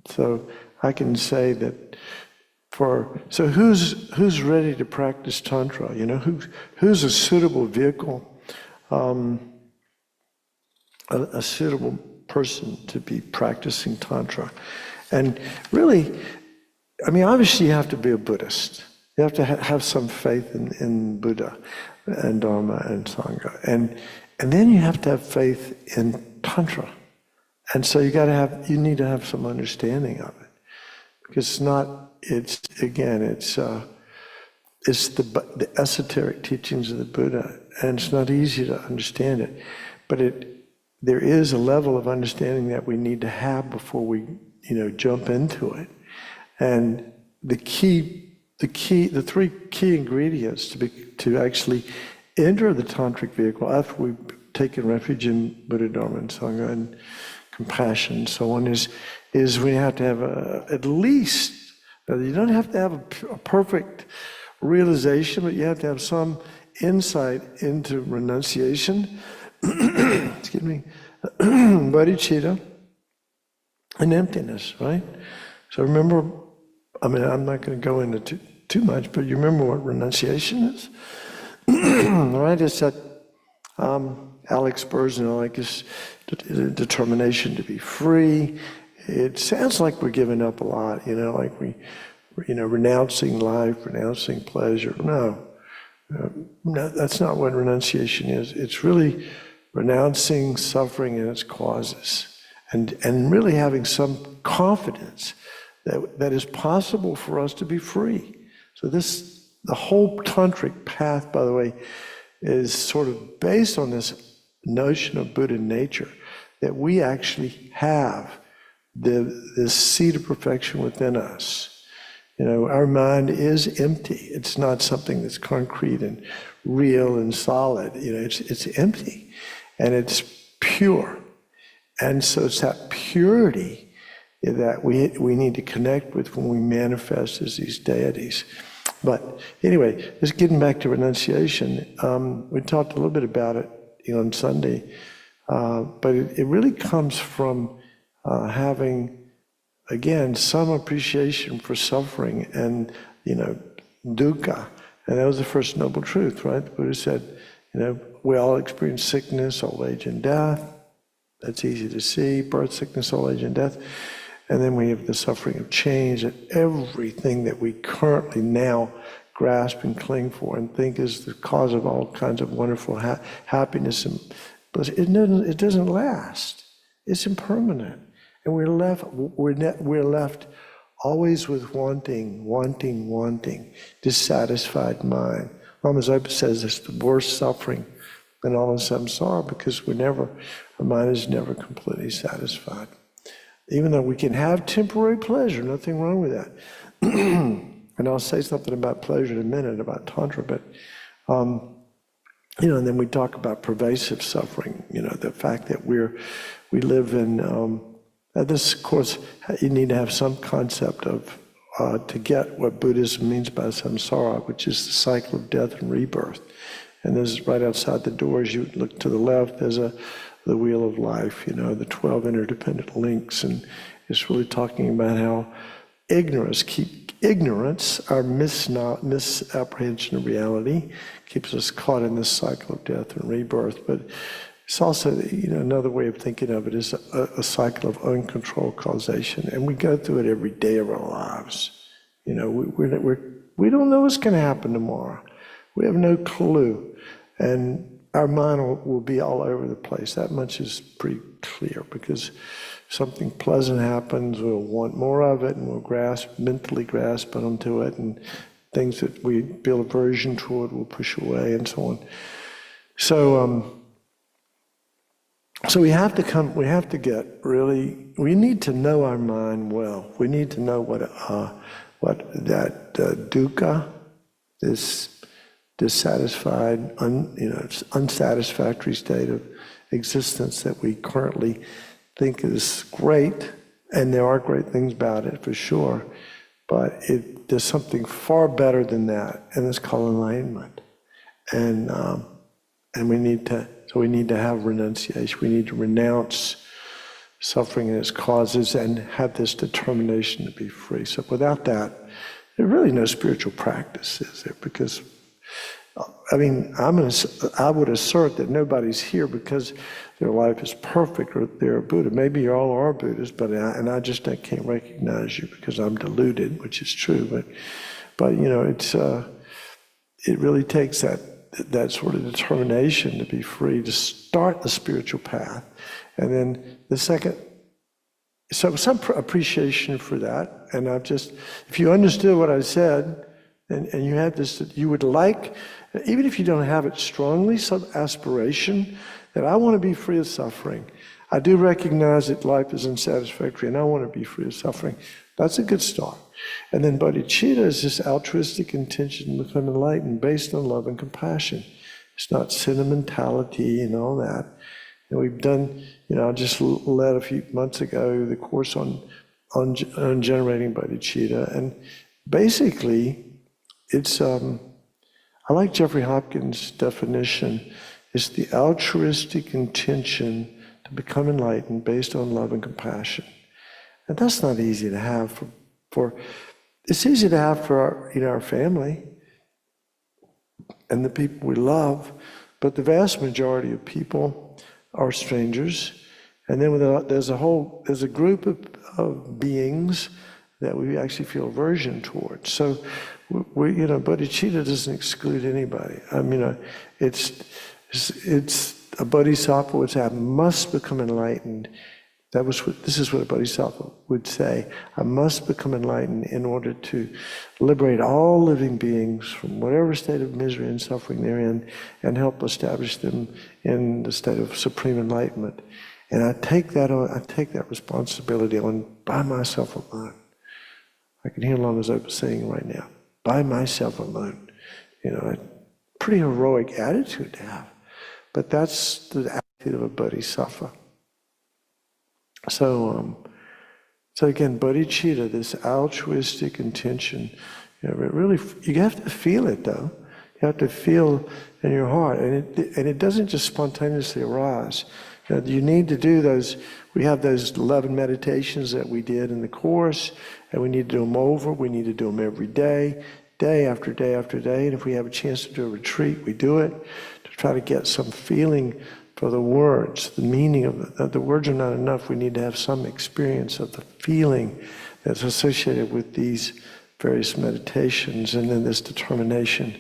So I can say that so who's ready to practice Tantra? Who's a suitable vehicle, a suitable person to be practicing Tantra? And really, obviously you have to be a Buddhist. You have to have some faith in Buddha and Dharma and Sangha. And then you have to have faith in Tantra. And so you need to have some understanding of it. Because it's the esoteric teachings of the Buddha, and it's not easy to understand it. But there is a level of understanding that we need to have before we jump into it. And the three key ingredients to actually enter the tantric vehicle after we've taken refuge in Buddha, Dharma, and Sangha, and compassion and so on, is we have to have at least, you don't have to have a perfect realization, but you have to have some insight into renunciation, excuse me, bodhicitta, and emptiness, right? So remember, I'm not going to go into too much, but you remember what renunciation is? Right? It's that Alex Burns is determination to be free. It sounds like we're giving up a lot, like renouncing life, renouncing pleasure. No, that's not what renunciation is. It's really renouncing suffering and its causes, and really having some confidence that is possible for us to be free. So the whole tantric path, by the way, is sort of based on this notion of Buddha nature, that we actually have this seed of perfection within us. Our mind is empty. It's not something that's concrete and real and solid. It's empty, and it's pure. And so it's that purity that we need to connect with when we manifest as these deities. But anyway, just getting back to renunciation, we talked a little bit about it on Sunday, but it really comes from having, again, some appreciation for suffering and, dukkha. And that was the first noble truth, right? The Buddha said, we all experience sickness, old age, and death. That's easy to see, birth, sickness, old age, and death. And then we have the suffering of change, that everything that we currently now grasp and cling for and think is the cause of all kinds of wonderful happiness and bliss, it doesn't last. It's impermanent, and we're left always with wanting, dissatisfied mind. Lama Zopa says it's the worst suffering in all of samsara, because our mind is never completely satisfied. Even though we can have temporary pleasure, nothing wrong with that. And I'll say something about pleasure in a minute, about Tantra, but You know, and then we talk about pervasive suffering, you know, the fact that we live in, this, of course, you need to have some concept of, to get what Buddhism means by samsara, which is the cycle of death and rebirth. And this is right outside the door. As you look to the left, there's the wheel of life, you know, the 12 interdependent links. And it's really talking about how ignorance, our misapprehension of reality, keeps us caught in this cycle of death and rebirth. But it's also, you know, another way of thinking of it is a cycle of uncontrolled causation, and we go through it every day of our lives. You know, we don't know what's going to happen tomorrow. We have no clue, and our mind will be all over the place. That much is pretty clear, because something pleasant happens, we'll want more of it, and we'll mentally grasp onto it, and things that we feel aversion toward we'll push away, and so on. So we have to get really, we need to know our mind well. We need to know what that dukkha, this dissatisfied, unsatisfactory state of existence that we currently think is great, and there are great things about it for sure, but there's something far better than that, and it's called enlightenment. And we need to have renunciation. We need to renounce suffering and its causes and have this determination to be free. So without that, there's really no spiritual practice, is there? Because, I mean, I would assert that nobody's here because their life is perfect or they're a Buddha. Maybe you all are Buddhists, but I just can't recognize you because I'm deluded, which is true. But you know, it really takes that sort of determination to be free, to start the spiritual path. And then the second, so some appreciation for that. And if you understood what I said, and you had this, that you would like, even if you don't have it strongly, some aspiration that I want to be free of suffering. I do recognize that life is unsatisfactory and I want to be free of suffering. That's a good start. And then bodhicitta is this altruistic intention to become enlightened based on love and compassion. It's not sentimentality and all that. And we've done, you know, I just led a few months ago the course on generating bodhicitta. And basically, it's, I like Jeffrey Hopkins' definition. It's the altruistic intention to become enlightened based on love and compassion. And that's not easy to have it's easy to have for our family and the people we love, but the vast majority of people are strangers. And then there's a group of beings that we actually feel aversion towards. So bodhicitta doesn't exclude anybody. I mean, it's a bodhisattva would say, I must become enlightened. This is what a bodhisattva would say. I must become enlightened in order to liberate all living beings from whatever state of misery and suffering they're in and help establish them in the state of supreme enlightenment. And I take that responsibility on by myself alone. I can hear Lama Zopa saying right now, by myself alone. You know, a pretty heroic attitude to have. But that's the attitude of a bodhisattva. So again, bodhicitta, this altruistic intention, really, you have to feel it though. You have to feel in your heart, and it doesn't just spontaneously arise. You need to do those. We have those 11 meditations that we did in the course, and we need to do them over. We need to do them every day, day after day after day. And if we have a chance to do a retreat, we do it to try to get some feeling for the words, the meaning of the words are not enough. We need to have some experience of the feeling that's associated with these various meditations, and then this determination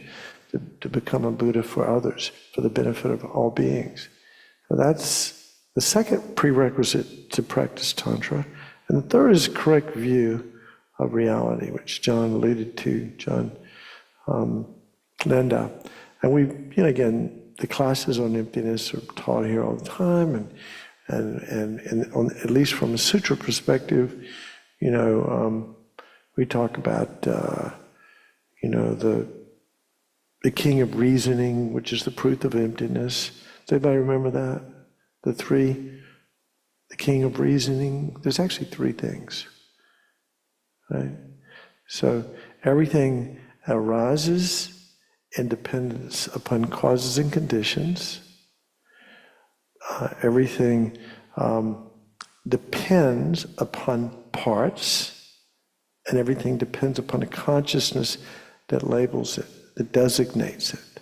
to become a Buddha for others, for the benefit of all beings. So that's the second prerequisite to practice Tantra. And the third is correct view of reality, which John alluded to, John Linda. And we, again, the classes on emptiness are taught here all the time, and on, at least from a sutra perspective, we talk about the the king of reasoning, which is the truth of emptiness. Does anybody remember that? The three, the king of reasoning. There's actually three things, right? So everything arises in dependence upon causes and conditions. Everything depends upon parts, and everything depends upon a consciousness that labels it, that designates it.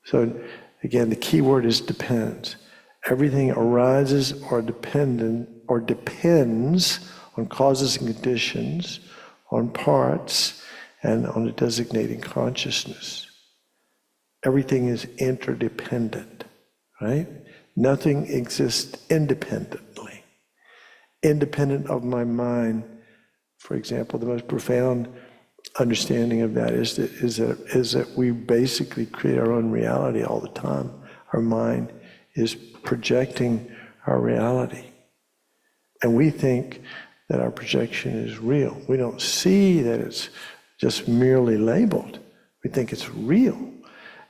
So again, the key word is depends. Everything arises or depends on causes and conditions, on parts, and on a designating consciousness. Everything is interdependent, right? Nothing exists independently. Independent of my mind, for example, the most profound understanding of that is that we basically create our own reality all the time. Our mind is projecting our reality. And we think that our projection is real. We don't see that it's just merely labeled. We think it's real.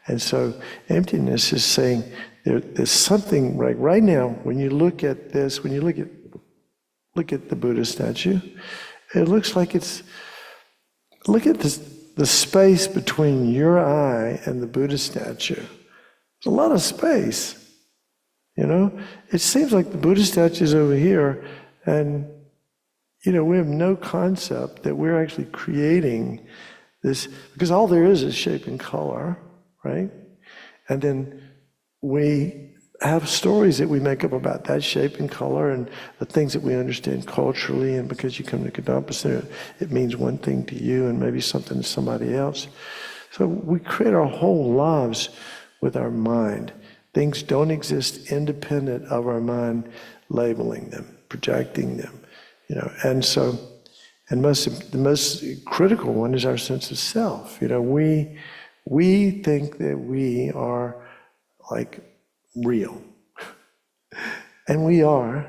And so emptiness is saying there's something right now, when you look at this, when you look at the Buddha statue, it looks like it's, look at this, the space between your eye and the Buddha statue. There's a lot of space, you know? It seems like the Buddha statue is over here, and, you know, we have no concept that we're actually creating this, because all there is shape and color, right? And then we have stories that we make up about that shape and color and the things that we understand culturally, and because you come to Kadampa Center, it means one thing to you and maybe something to somebody else. So we create our whole lives with our mind. Things don't exist independent of our mind labeling them, projecting them, you know. And so, and the most critical one is our sense of self. You know, we think that we are like real. And we are,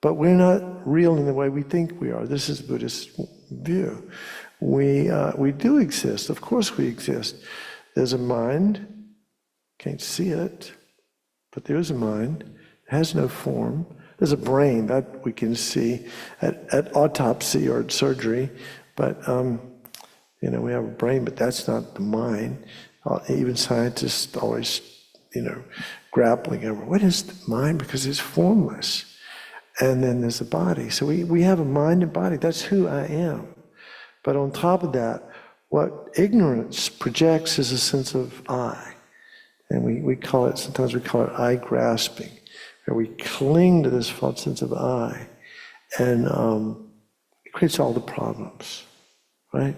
but we're not real in the way we think we are. This is Buddhist view. We do exist. Of course we exist. There's a mind, can't see it, but there is a mind. It has no form. There's a brain that we can see at autopsy or at surgery, but you know, we have a brain, but that's not the mind. Even scientists always, you know, grappling over what is the mind, because it's formless. And then there's the body. So we have a mind and body. That's who I am. But on top of that, what ignorance projects is a sense of I. And we call it, sometimes we call it I grasping, where we cling to this false sense of I. And it creates all the problems, right?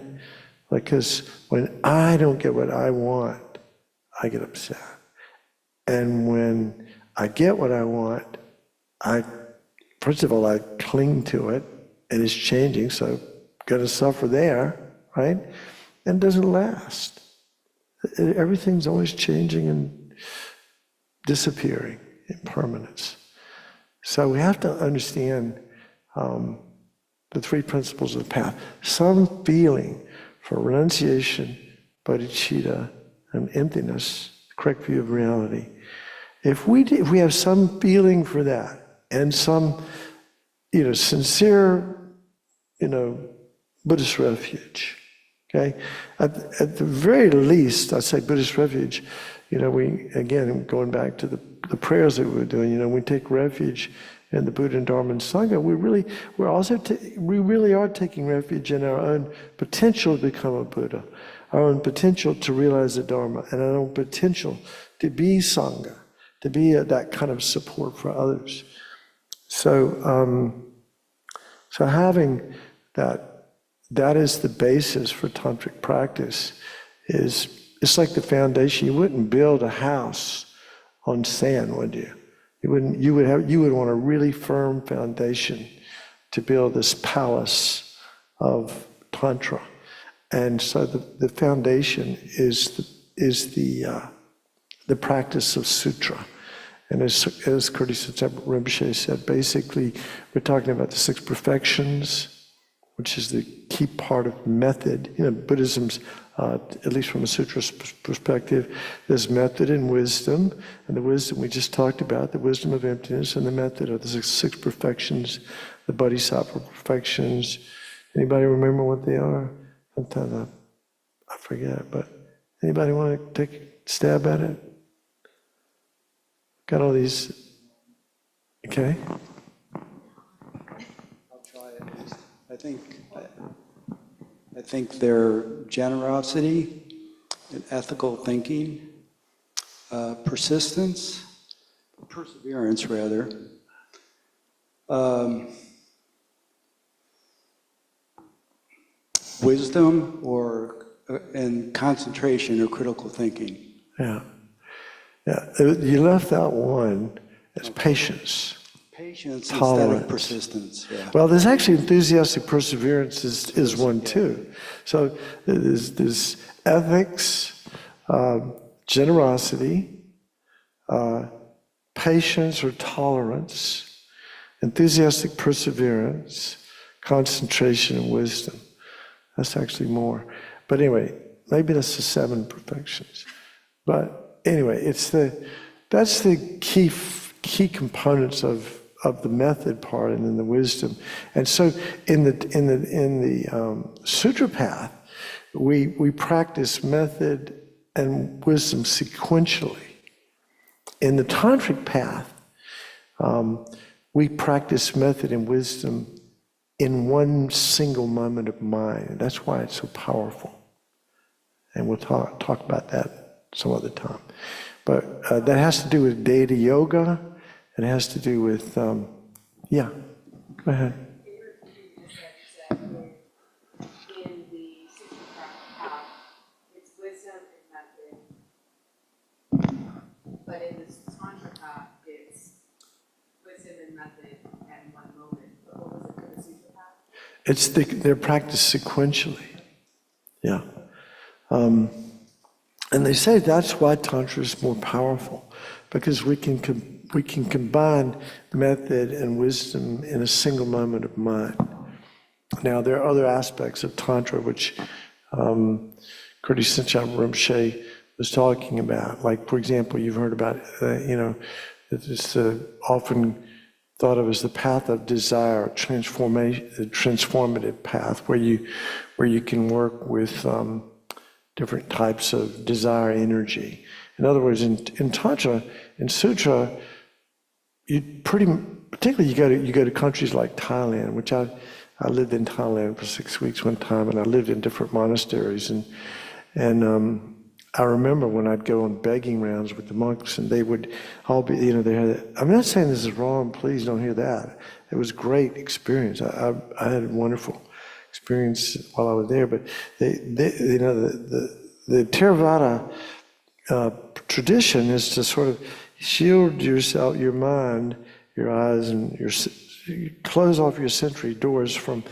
Because when I don't get what I want, I get upset. And when I get what I want, first of all, I cling to it, and it's changing, so I'm going to suffer there, right? And it doesn't last. Everything's always changing and disappearing, impermanence. So we have to understand the three principles of the path. Some feeling for renunciation, bodhicitta, and emptiness, the correct view of reality. If we have some feeling for that, and some, you know, sincere, you know, Buddhist refuge, okay? At the very least, I say Buddhist refuge, you know, we, again, going back to the prayers that we were doing, you know, we take refuge in the Buddha and Dharma and Sangha, we really are taking refuge in our own potential to become a Buddha, our own potential to realize the Dharma, and our own potential to be Sangha, to be that kind of support for others. So, so having that is the basis for tantric practice. It's like the foundation. You wouldn't build a house on sand, would you? You would want a really firm foundation to build this palace of Tantra. And so the foundation is the practice of sutra. And as Kurti Rinpoche said, basically we're talking about the 6 perfections, which is the key part of method. Buddhism's, at least from a sutra perspective, there's method and wisdom. And the wisdom we just talked about, the wisdom of emptiness, and the method are the six perfections, the bodhisattva perfections. Anybody remember what they are? Sometimes I forget, but anybody want to take a stab at it? Got all these, okay? I'll try it. I think they're generosity and ethical thinking, perseverance rather, wisdom and concentration or critical thinking. Yeah. You left out one. It's patience. Patience Tolerance. instead of persistence. Yeah. Well, there's actually enthusiastic perseverance is one too. So there's ethics, generosity, patience or tolerance, enthusiastic perseverance, concentration, and wisdom. That's actually more. But anyway, maybe that's the 7 perfections. But anyway, that's the key components of the method part, and then the wisdom. And so in the sutra path, we practice method and wisdom sequentially. In the tantric path, we practice method and wisdom in one single moment of mind. And that's why it's so powerful. And we'll talk about that some other time. But that has to do with data yoga. It has to do with, yeah, go ahead. In the sutra path, it's wisdom and method. But in the tantra path, it's wisdom and method at one moment. But what was it for the sutra path? They're practiced sequentially. Yeah. And they say that's why Tantra is more powerful, because we can combine method and wisdom in a single moment of mind. Now, there are other aspects of Tantra which Kurti Sincham Rinpoche was talking about. Like, for example, you've heard about, it's often thought of as the path of desire, transformative path, where you can work with different types of desire energy. In other words, in Tantra, in Sutra, particularly you go to countries like Thailand, which I lived in Thailand for 6 weeks one time, and I lived in different monasteries, and I remember when I'd go on begging rounds with the monks, and they would all be, they had. I'm not saying this is wrong. Please don't hear that. It was a great experience. I had a wonderful experience while I was there. But the Theravada tradition is to sort of shield yourself, your mind, your eyes, and you close off your sensory doors from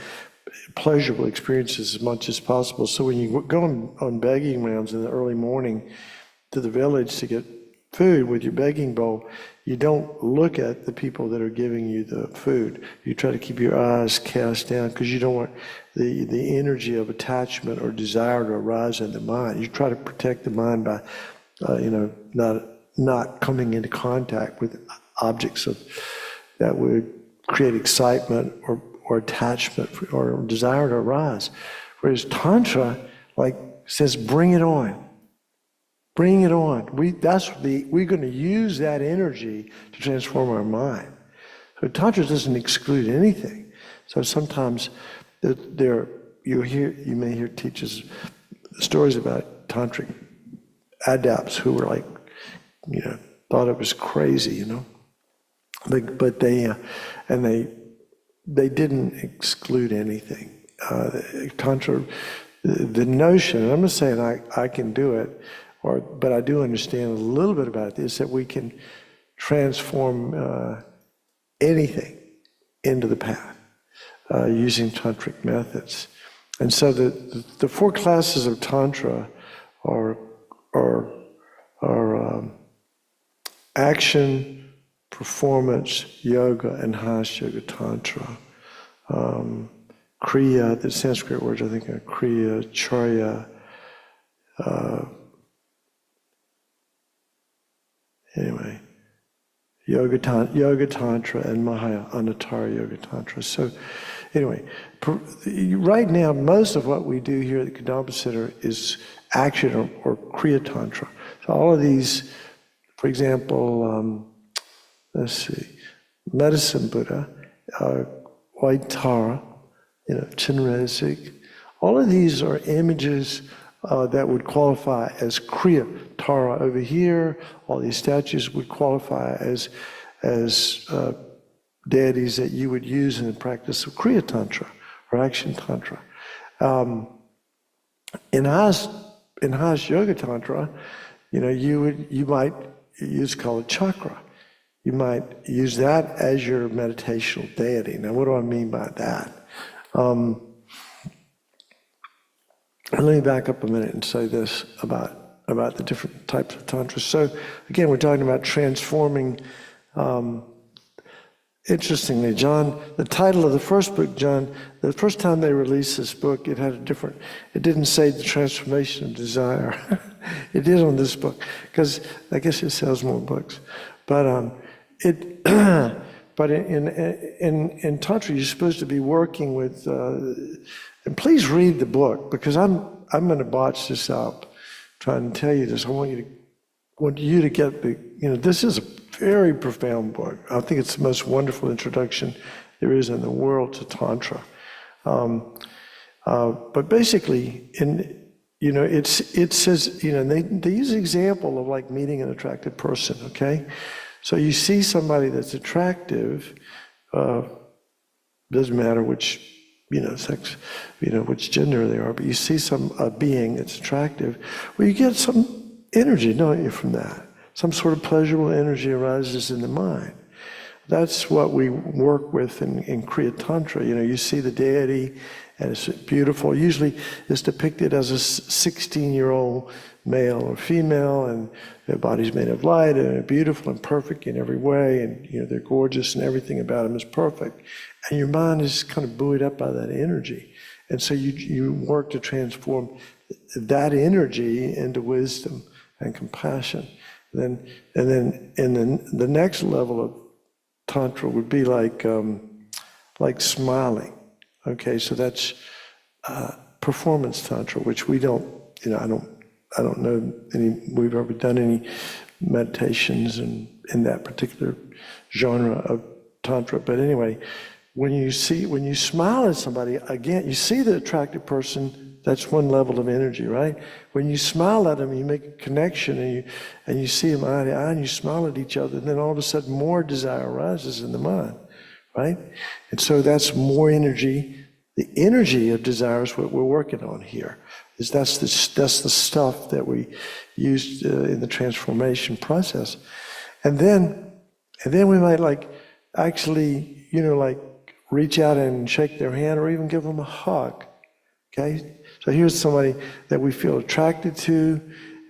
pleasurable experiences as much as possible. So when you go on begging rounds in the early morning to the village to get food with your begging bowl, you don't look at the people that are giving you the food. You try to keep your eyes cast down because you don't want the energy of attachment or desire to arise in the mind. You try to protect the mind by, not coming into contact with objects that would create excitement or attachment or desire to arise. Whereas Tantra, says, bring it on. Bring it on. We're going to use that energy to transform our mind. So Tantra doesn't exclude anything. So sometimes you may hear teachers stories about tantric adepts who were thought it was crazy, but they didn't exclude anything. Tantra, the notion, and I'm not saying I can do it, but I do understand a little bit about this, that we can transform anything into the path using tantric methods. And so the 4 classes of Tantra are action, performance, yoga, and Hatha Yoga Tantra. Kriya, the Sanskrit words I think are Kriya, Charya, anyway, Yoga Tantra and Mahaya Anatara Yoga Tantra. So anyway, right now, most of what we do here at the Kadampa Center is action or Kriya Tantra. So all of these, for example, let's see, Medicine Buddha, White Tara, Chinrezig, all of these are images that would qualify as Kriya Tara over here. All these statues would qualify as deities that you would use in the practice of Kriya Tantra or Action Tantra. In Hajj Yoga Tantra, you might use Kala Chakra. You might use that as your meditational deity. Now, what do I mean by that? Let me back up a minute and say this about the different types of Tantra. So, again, we're talking about transforming. Interestingly, John, the title of the first book, John, the first time they released this book, it had it didn't say the transformation of desire. It did on this book, because I guess it sells more books. But but in Tantra, you're supposed to be working with, and please read the book, because I'm going to botch this up, trying to tell you this. I want you to get this is a very profound book. I think it's the most wonderful introduction there is in the world to Tantra. But basically, it says, they use an example of like meeting an attractive person, okay? So you see somebody that's attractive, doesn't matter which, sex, which gender they are, but you see a being that's attractive, well, you get some energy, don't you, from that? Some sort of pleasurable energy arises in the mind. That's what we work with in Kriya Tantra. You see the deity, and it's beautiful. Usually it's depicted as a 16-year-old male or female, and their body's made of light, and they're beautiful and perfect in every way, and they're gorgeous, and everything about them is perfect. And your mind is kind of buoyed up by that energy. And so you work to transform that energy into wisdom and compassion. And then the next level of Tantra would be like smiling. Okay, so that's performance Tantra, which we don't, I don't know we've ever done any meditations in that particular genre of Tantra. But anyway, when you smile at somebody, again, you see the attractive person. That's one level of energy, right? When you smile at them, you make a connection, and you see them eye to eye, and you smile at each other, and then all of a sudden more desire arises in the mind, right? And so that's more energy. The energy of desire is what we're working on here. That's the stuff that we used in the transformation process. And then we might actually reach out and shake their hand or even give them a hug. Okay? So here's somebody that we feel attracted to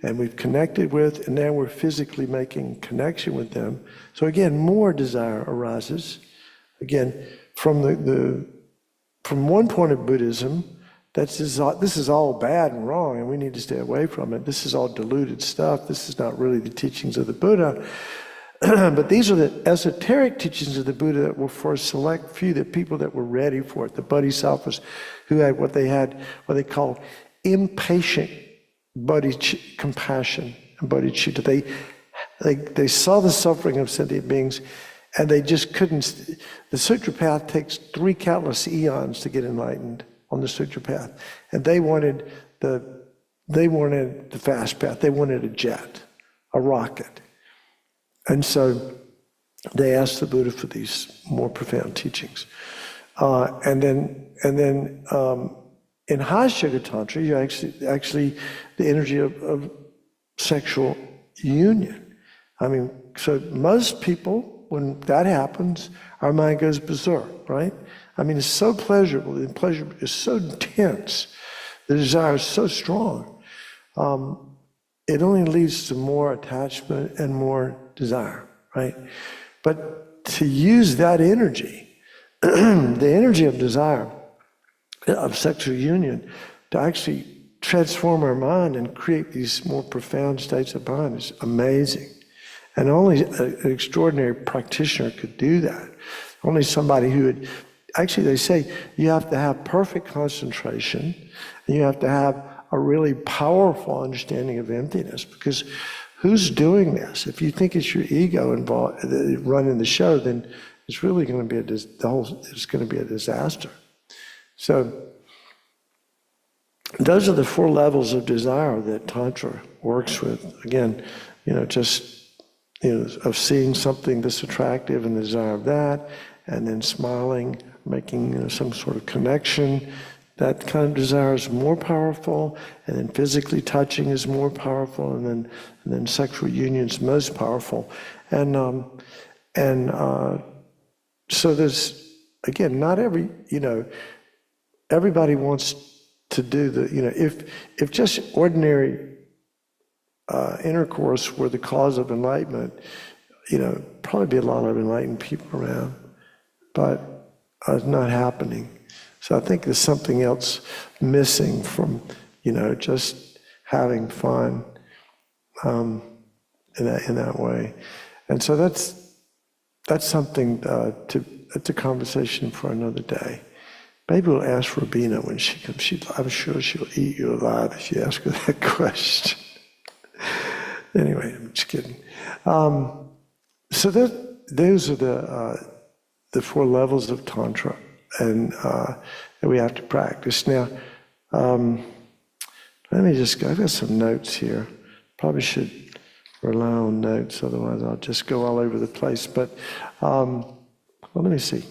and we've connected with, and now we're physically making connection with them. So again, more desire arises. Again, from one point of Buddhism, this is all bad and wrong, and we need to stay away from it. This is all diluted stuff. This is not really the teachings of the Buddha. But these are the esoteric teachings of the Buddha that were for a select few, the people that were ready for it, the bodhisattvas, who had what they call impatient compassion and bodhicitta. They saw the suffering of sentient beings, and they just couldn't. The sutra path takes 3 countless eons to get enlightened on the sutra path, and they wanted the fast path. They wanted a jet, a rocket. And so they asked the Buddha for these more profound teachings. And then in Hajj Yoga Tantra, you actually the energy of sexual union. I mean, so most people, when that happens, our mind goes berserk, right? I mean, it's so pleasurable. The pleasure is so intense. The desire is so strong. It only leads to more attachment and more desire, right? But to use that energy, the energy of desire, of sexual union to actually transform our mind and create these more profound states of mind is amazing. And only an extraordinary practitioner could do that. Only somebody who would, actually they say you have to have perfect concentration, and you have to have a really powerful understanding of emptiness, because who's doing this? If you think it's your ego involved running the show, then it's really going to be it's going to be a disaster. So those are the 4 levels of desire that Tantra works with. Again, of seeing something that's attractive and the desire of that, and then smiling, making some sort of connection. That kind of desire is more powerful, and then physically touching is more powerful, and then sexual union is most powerful. And so there's, again, not everybody wants to do if just ordinary intercourse were the cause of enlightenment, probably be a lot of enlightened people around, but it's not happening. So I think there's something else missing from, just having fun in that way. And so that's something it's a conversation for another day. Maybe we'll ask Rabina when she comes. I'm sure she'll eat you alive if you ask her that question. Anyway, I'm just kidding. So those are the 4 levels of Tantra, and that we have to practice. Now, let me just go. I've got some notes here. Probably should rely on notes, otherwise I'll just go all over the place. But well, let me see.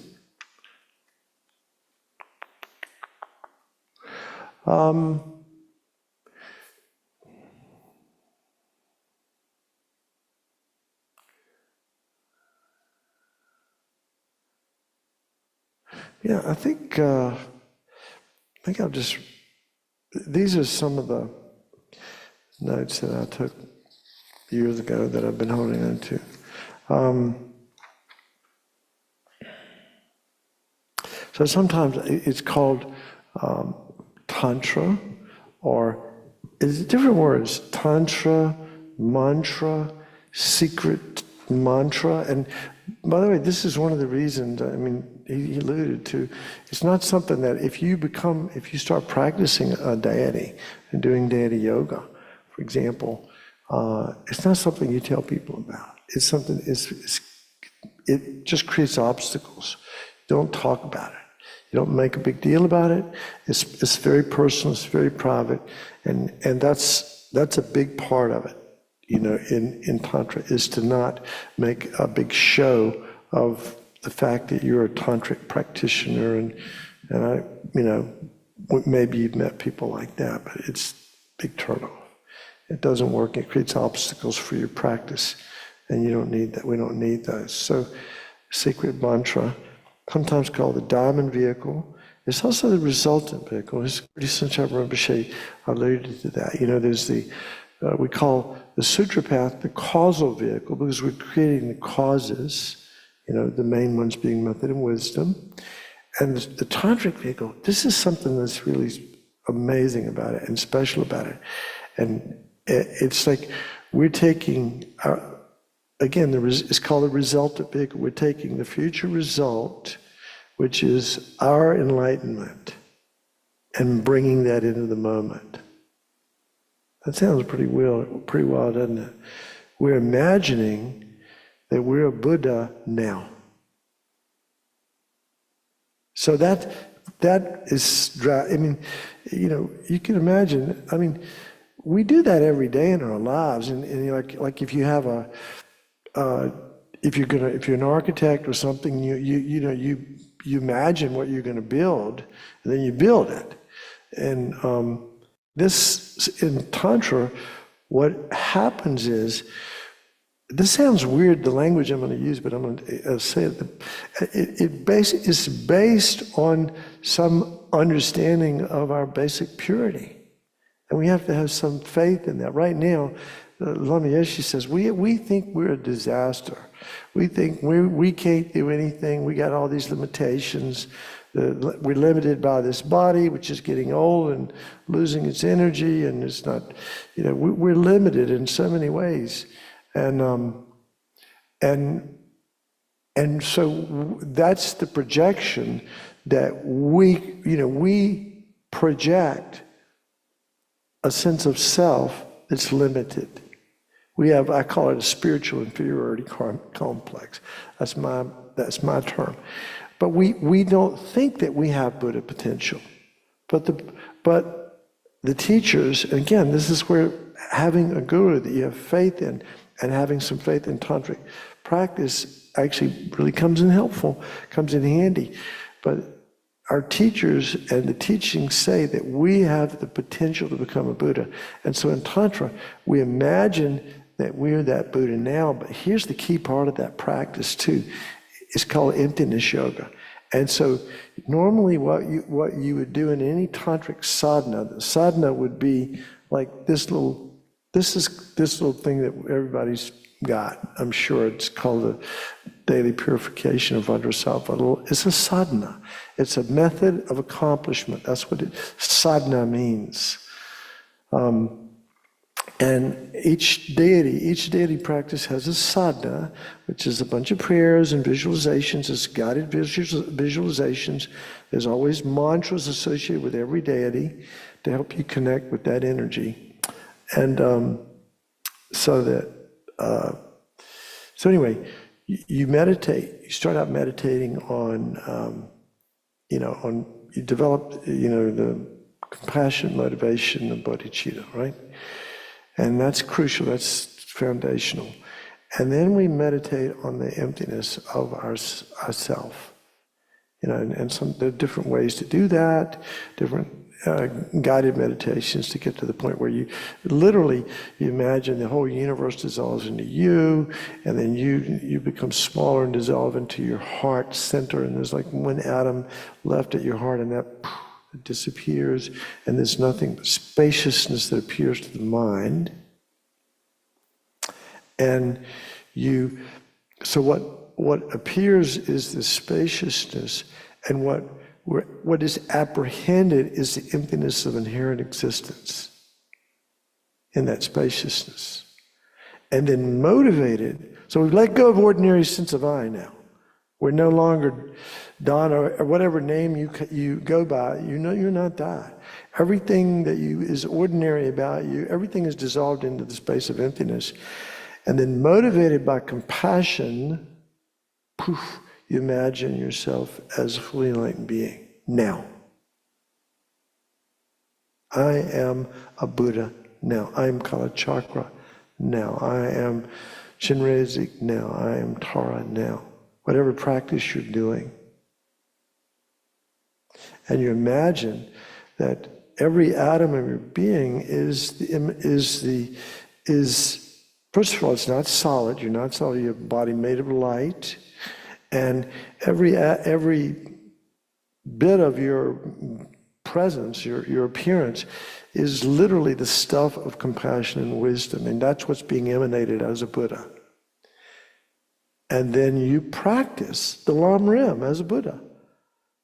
Yeah, I think I'll just. These are some of the notes that I took years ago that I've been holding on to. So sometimes it's called Tantra, or it's different words: Tantra, mantra, secret mantra. And by the way, this is one of the reasons, he alluded to, it's not something that if you start practicing a deity and doing deity yoga, for example, it's not something you tell people about. It's something, it just creates obstacles. Don't talk about it. You don't make a big deal about it. It's very personal, it's very private, and that's a big part of it, in Tantra, is to not make a big show of the fact that you're a tantric practitioner, and I, maybe you've met people like that, but it's a big turnoff. It doesn't work. It creates obstacles for your practice, and you don't need that. We don't need those. So, secret mantra, sometimes called the diamond vehicle. It's also the resultant vehicle. Sanchara Rinpoche alluded to that. There's we call the sutra path the causal vehicle, because we're creating the causes. The main ones being method and wisdom. And the tantric vehicle, this is something that's really amazing about it and special about it. And it's like we're taking, again, it's called the resultant vehicle. We're taking the future result, which is our enlightenment, and bringing that into the moment. That sounds pretty wild, doesn't it? We're imagining that we're a Buddha now. So that is, you can imagine, we do that every day in our lives, and like if you have if you're an architect or something, you imagine what you're going to build, and then you build it. And this, in Tantra, what happens is, this sounds weird, the language I'm going to use, but I'm going to say it. It's based on some understanding of our basic purity. And we have to have some faith in that. Right now, Lama Yeshe says, we think we're a disaster. We think we can't do anything. We got all these limitations. we're limited by this body, which is getting old and losing its energy, and it's not, we're limited in so many ways. And so that's the projection that we project a sense of self that's limited. We have, I call it a spiritual inferiority complex. That's my term. But we don't think that we have Buddha potential. But the teachers, and again, this is where having a guru that you have faith in and having some faith in tantric practice actually really comes in handy. But our teachers and the teachings say that we have the potential to become a Buddha. And so in Tantra, we imagine that we're that Buddha now, but here's the key part of that practice too. It's called emptiness yoga. And so normally what you would do in any tantric sadhana, the sadhana would be like this little thing that everybody's got. I'm sure it's called the daily purification of Vajrasattva. It's a sadhana. It's a method of accomplishment. That's what sadhana means. And each deity practice has a sadhana, which is a bunch of prayers and visualizations. It's guided visualizations. There's always mantras associated with every deity to help you connect with that energy. And so anyway, you meditate. You start out meditating on, you develop, the compassion, motivation, and bodhicitta, right? And that's crucial, that's foundational. And then we meditate on the emptiness of ourself. There are different ways to do that, different guided meditations to get to the point where you imagine the whole universe dissolves into you, and then you become smaller and dissolve into your heart center, and there's like one atom left at your heart, and that disappears, and there's nothing but spaciousness that appears to the mind. And so what appears is the spaciousness, and what is apprehended is the emptiness of inherent existence in that spaciousness. And then motivated, so we've let go of ordinary sense of I now. We're no longer Don or whatever name you go by. You're not that. Everything that is ordinary about you, everything is dissolved into the space of emptiness. And then motivated by compassion, poof, you imagine yourself as a fully enlightened being. Now. I am a Buddha now. I am Kalachakra now. I am Chenrezig now. I am Tara now. Whatever practice you're doing. And you imagine that every atom of your being is first of all, it's not solid. You're not solid. You have a body made of light. And every bit of your presence, your appearance, is literally the stuff of compassion and wisdom. And that's what's being emanated as a Buddha. And then you practice the Lam Rim as a Buddha.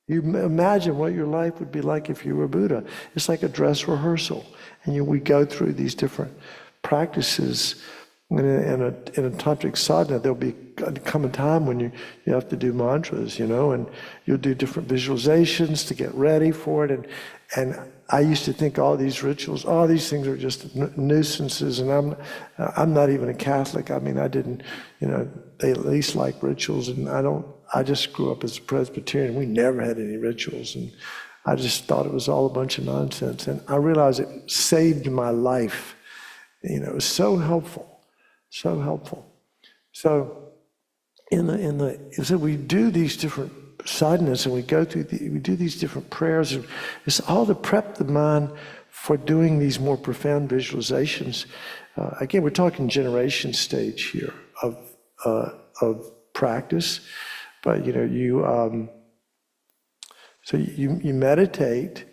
You imagine what your life would be like if you were Buddha. It's like a dress rehearsal. And we go through these different practices. In a tantric sadhana, there'll come a time when you have to do mantras, and you'll do different visualizations to get ready for it. And I used to think all these rituals, all these things are just nuisances. And I'm not even a Catholic. I mean, I didn't, they at least like rituals, and I just grew up as a Presbyterian. We never had any rituals, and I just thought it was all a bunch of nonsense. And I realized it saved my life. It was so helpful. So helpful. So so we do these different sadhanas, and we do these different prayers, and it's all to prep the mind for doing these more profound visualizations. Again, we're talking generation stage here of practice, but so you meditate,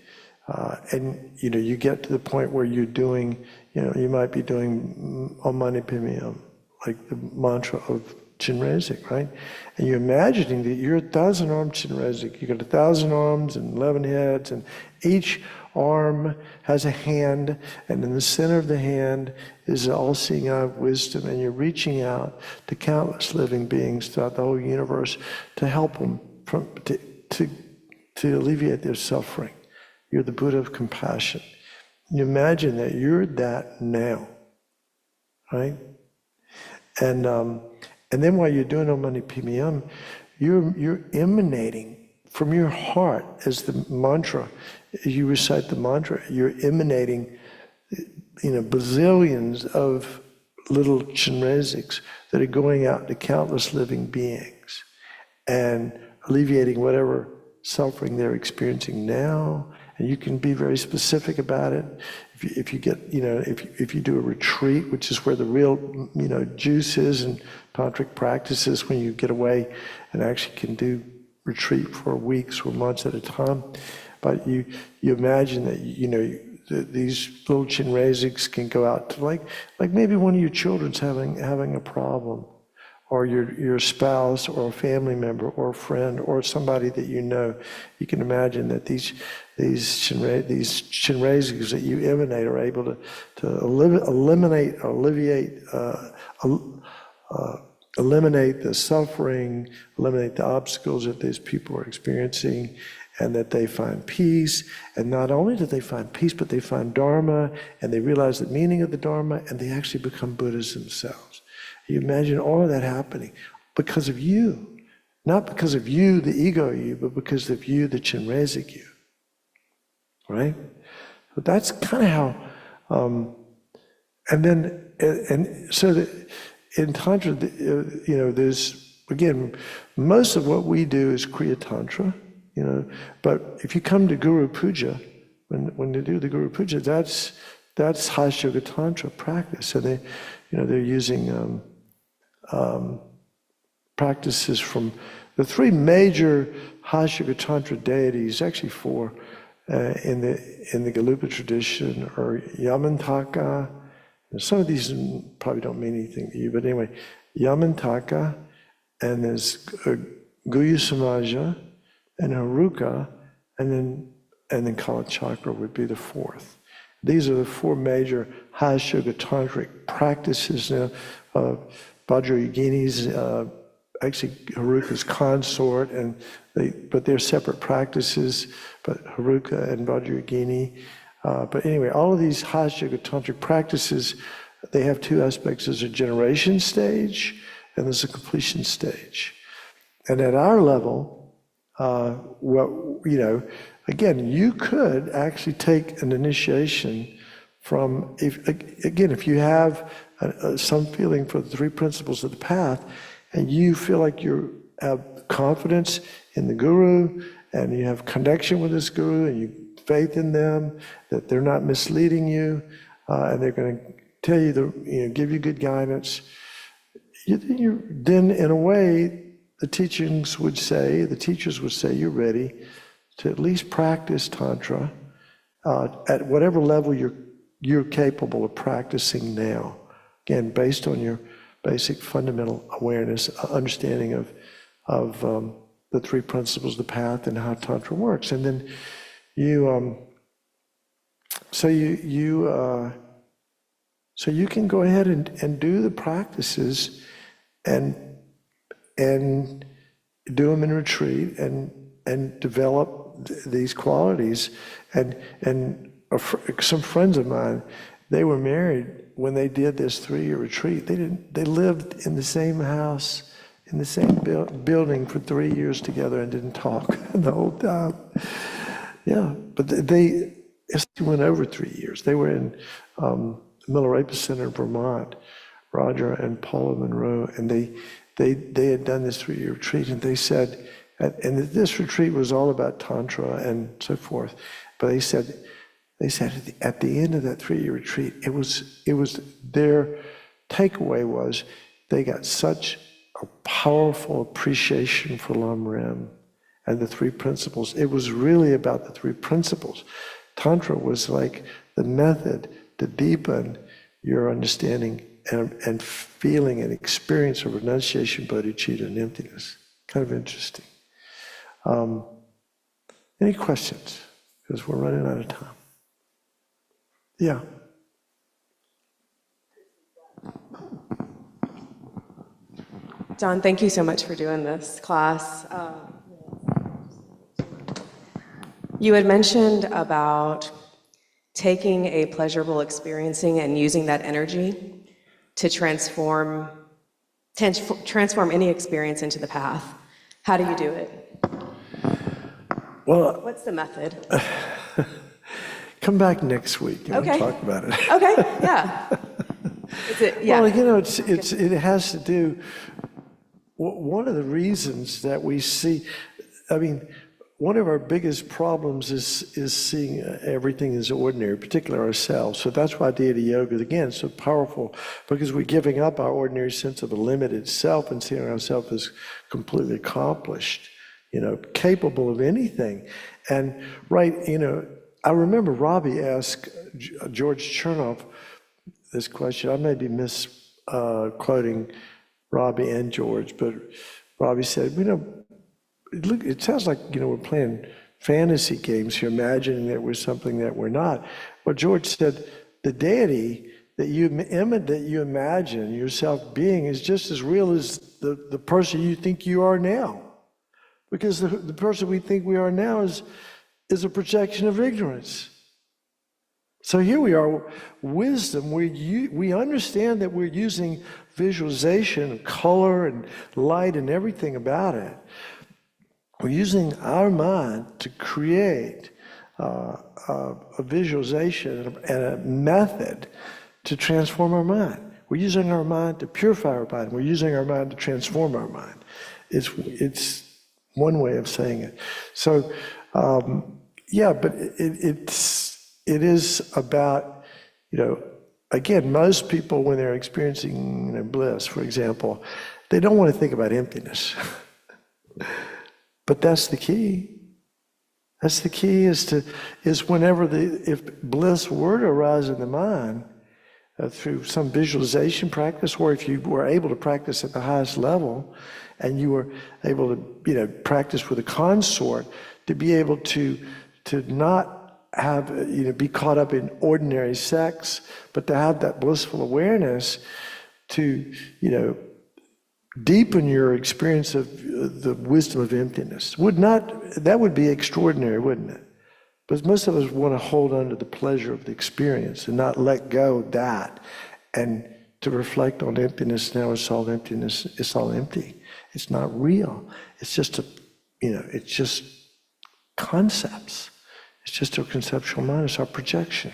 and you get to the point where you're doing. You might be doing Om Mani Padme Hum, like the mantra of Chinrezig, right? And you're imagining that you're a 1,000-armed Chinrezig. You got 1,000 arms and 11 heads, and each arm has a hand, and in the center of the hand is the all-seeing eye of wisdom, and you're reaching out to countless living beings throughout the whole universe to help them to alleviate their suffering. You're the Buddha of compassion. You imagine that you're that now, right? And then while you're doing Om Mani Padme Hum, you're emanating from your heart as the mantra. You recite the mantra, you're emanating, bazillions of little Chinrezigs that are going out to countless living beings and alleviating whatever suffering they're experiencing now. And you can be very specific about it. If you get, if you do a retreat, which is where the real, juice is in tantric practices, when you get away and actually can do retreat for weeks or months at a time. But you imagine that, these little Chinrezigs can go out to like maybe one of your children's having a problem, or your spouse or a family member or a friend or somebody that you know. You can imagine that these Chinrezigs that you emanate are able to eliminate the suffering, eliminate the obstacles that these people are experiencing, and that they find peace. And not only do they find peace, but they find Dharma, and they realize the meaning of the Dharma, and they actually become Buddhas themselves. You imagine all of that happening because of you. Not because of you, the ego you, but because of you, the Chinrezig you. Right? But that's kind of how, so that in Tantra, there's, again, most of what we do is Kriya Tantra, but if you come to Guru Puja, when they do the Guru Puja, that's Hatha Yoga Tantra practice. So they're using practices from the three major Hatha Yoga Tantra deities, actually four, in the Galupa tradition, are Yamantaka. Some of these probably don't mean anything to you, but anyway, Yamantaka, and there's Guya Samaja, and Haruka, and then Kalachakra would be the fourth. These are the four major Hatha Yoga Tantric practices. Now, Vajrayogini's actually Haruka's consort, but they're separate practices. But Haruka and Vajrayogini. But anyway, all of these Hatha Yoga Tantric practices, they have two aspects. There's a generation stage and there's a completion stage. And at our level, again, you could actually take an initiation from, if you have some feeling for the three principles of the path, and you feel like you have confidence in the guru, and you have connection with this guru, and you faith in them, that they're not misleading you, and they're going to tell you, give you good guidance. Then, in a way, the teachers would say, you're ready to at least practice Tantra at whatever level you're capable of practicing now. Again, based on your basic fundamental awareness, understanding of the three principles of the path and how Tantra works. And then so you can go ahead and do the practices and do them in retreat and develop these qualities. And some friends of mine, they were married when they did this 3-year retreat. They lived in the same house, in the same building for 3 years together and didn't talk the whole time. Yeah, but they went over 3 years. They were in Miller Rapis Center in Vermont, Roger and Paula Monroe, and they had done this 3-year retreat, and they said, and this retreat was all about Tantra and so forth, but they said at the end of that 3-year retreat, it was their takeaway was they got such a powerful appreciation for Lam Rim and the three principles. It was really about the three principles. Tantra was like the method to deepen your understanding and feeling an experience of renunciation, bodhicitta, and emptiness. Kind of interesting. Any questions? Because we're running out of time. Yeah. John, thank you so much for doing this class. You had mentioned about taking a pleasurable experiencing and using that energy to transform any experience into the path. How do you do it? Well, what's the method? Come back next week and Okay. we'll talk about it. Okay, yeah. Is it, yeah. Well, you know, it has to do. One of the reasons that we see, I mean, one of our biggest problems is seeing everything as ordinary, particularly ourselves. So that's why deity yoga, again, is so powerful, because we're giving up our ordinary sense of a limited self and seeing ourselves as completely accomplished, you know, capable of anything. And right, you know, I remember Robbie asked George Chernoff this question. I may be misquoting Robbie and George, but Robbie said, you know, look, it sounds like, you know, we're playing fantasy games here, imagining that we're something that we're not. But George said, the deity that you imagine yourself being is just as real as the person you think you are now. Because the person we think we are now is a projection of ignorance. So here we are, wisdom, we understand that we're using visualization, and color, and light, and everything about it. We're using our mind to create a visualization and a method to transform our mind. We're using our mind to purify our mind. We're using our mind to transform our mind. It's one way of saying it. So, yeah, but it is about, you know, again, most people when they're experiencing, you know, bliss, for example, they don't want to think about emptiness. But that's the key. That's the key is whenever if bliss were to arise in the mind through some visualization practice, or if you were able to practice at the highest level, and you were able to, you know, practice with a consort, to be able to not have, you know, be caught up in ordinary sex, but to have that blissful awareness to, you know, deepen your experience of the wisdom of emptiness. That would be extraordinary, wouldn't it? But most of us want to hold on to the pleasure of the experience and not let go of that, and to reflect on emptiness. Now it's all emptiness. It's all empty. It's not real. It's just it's just concepts. It's just our conceptual mind. It's our projection.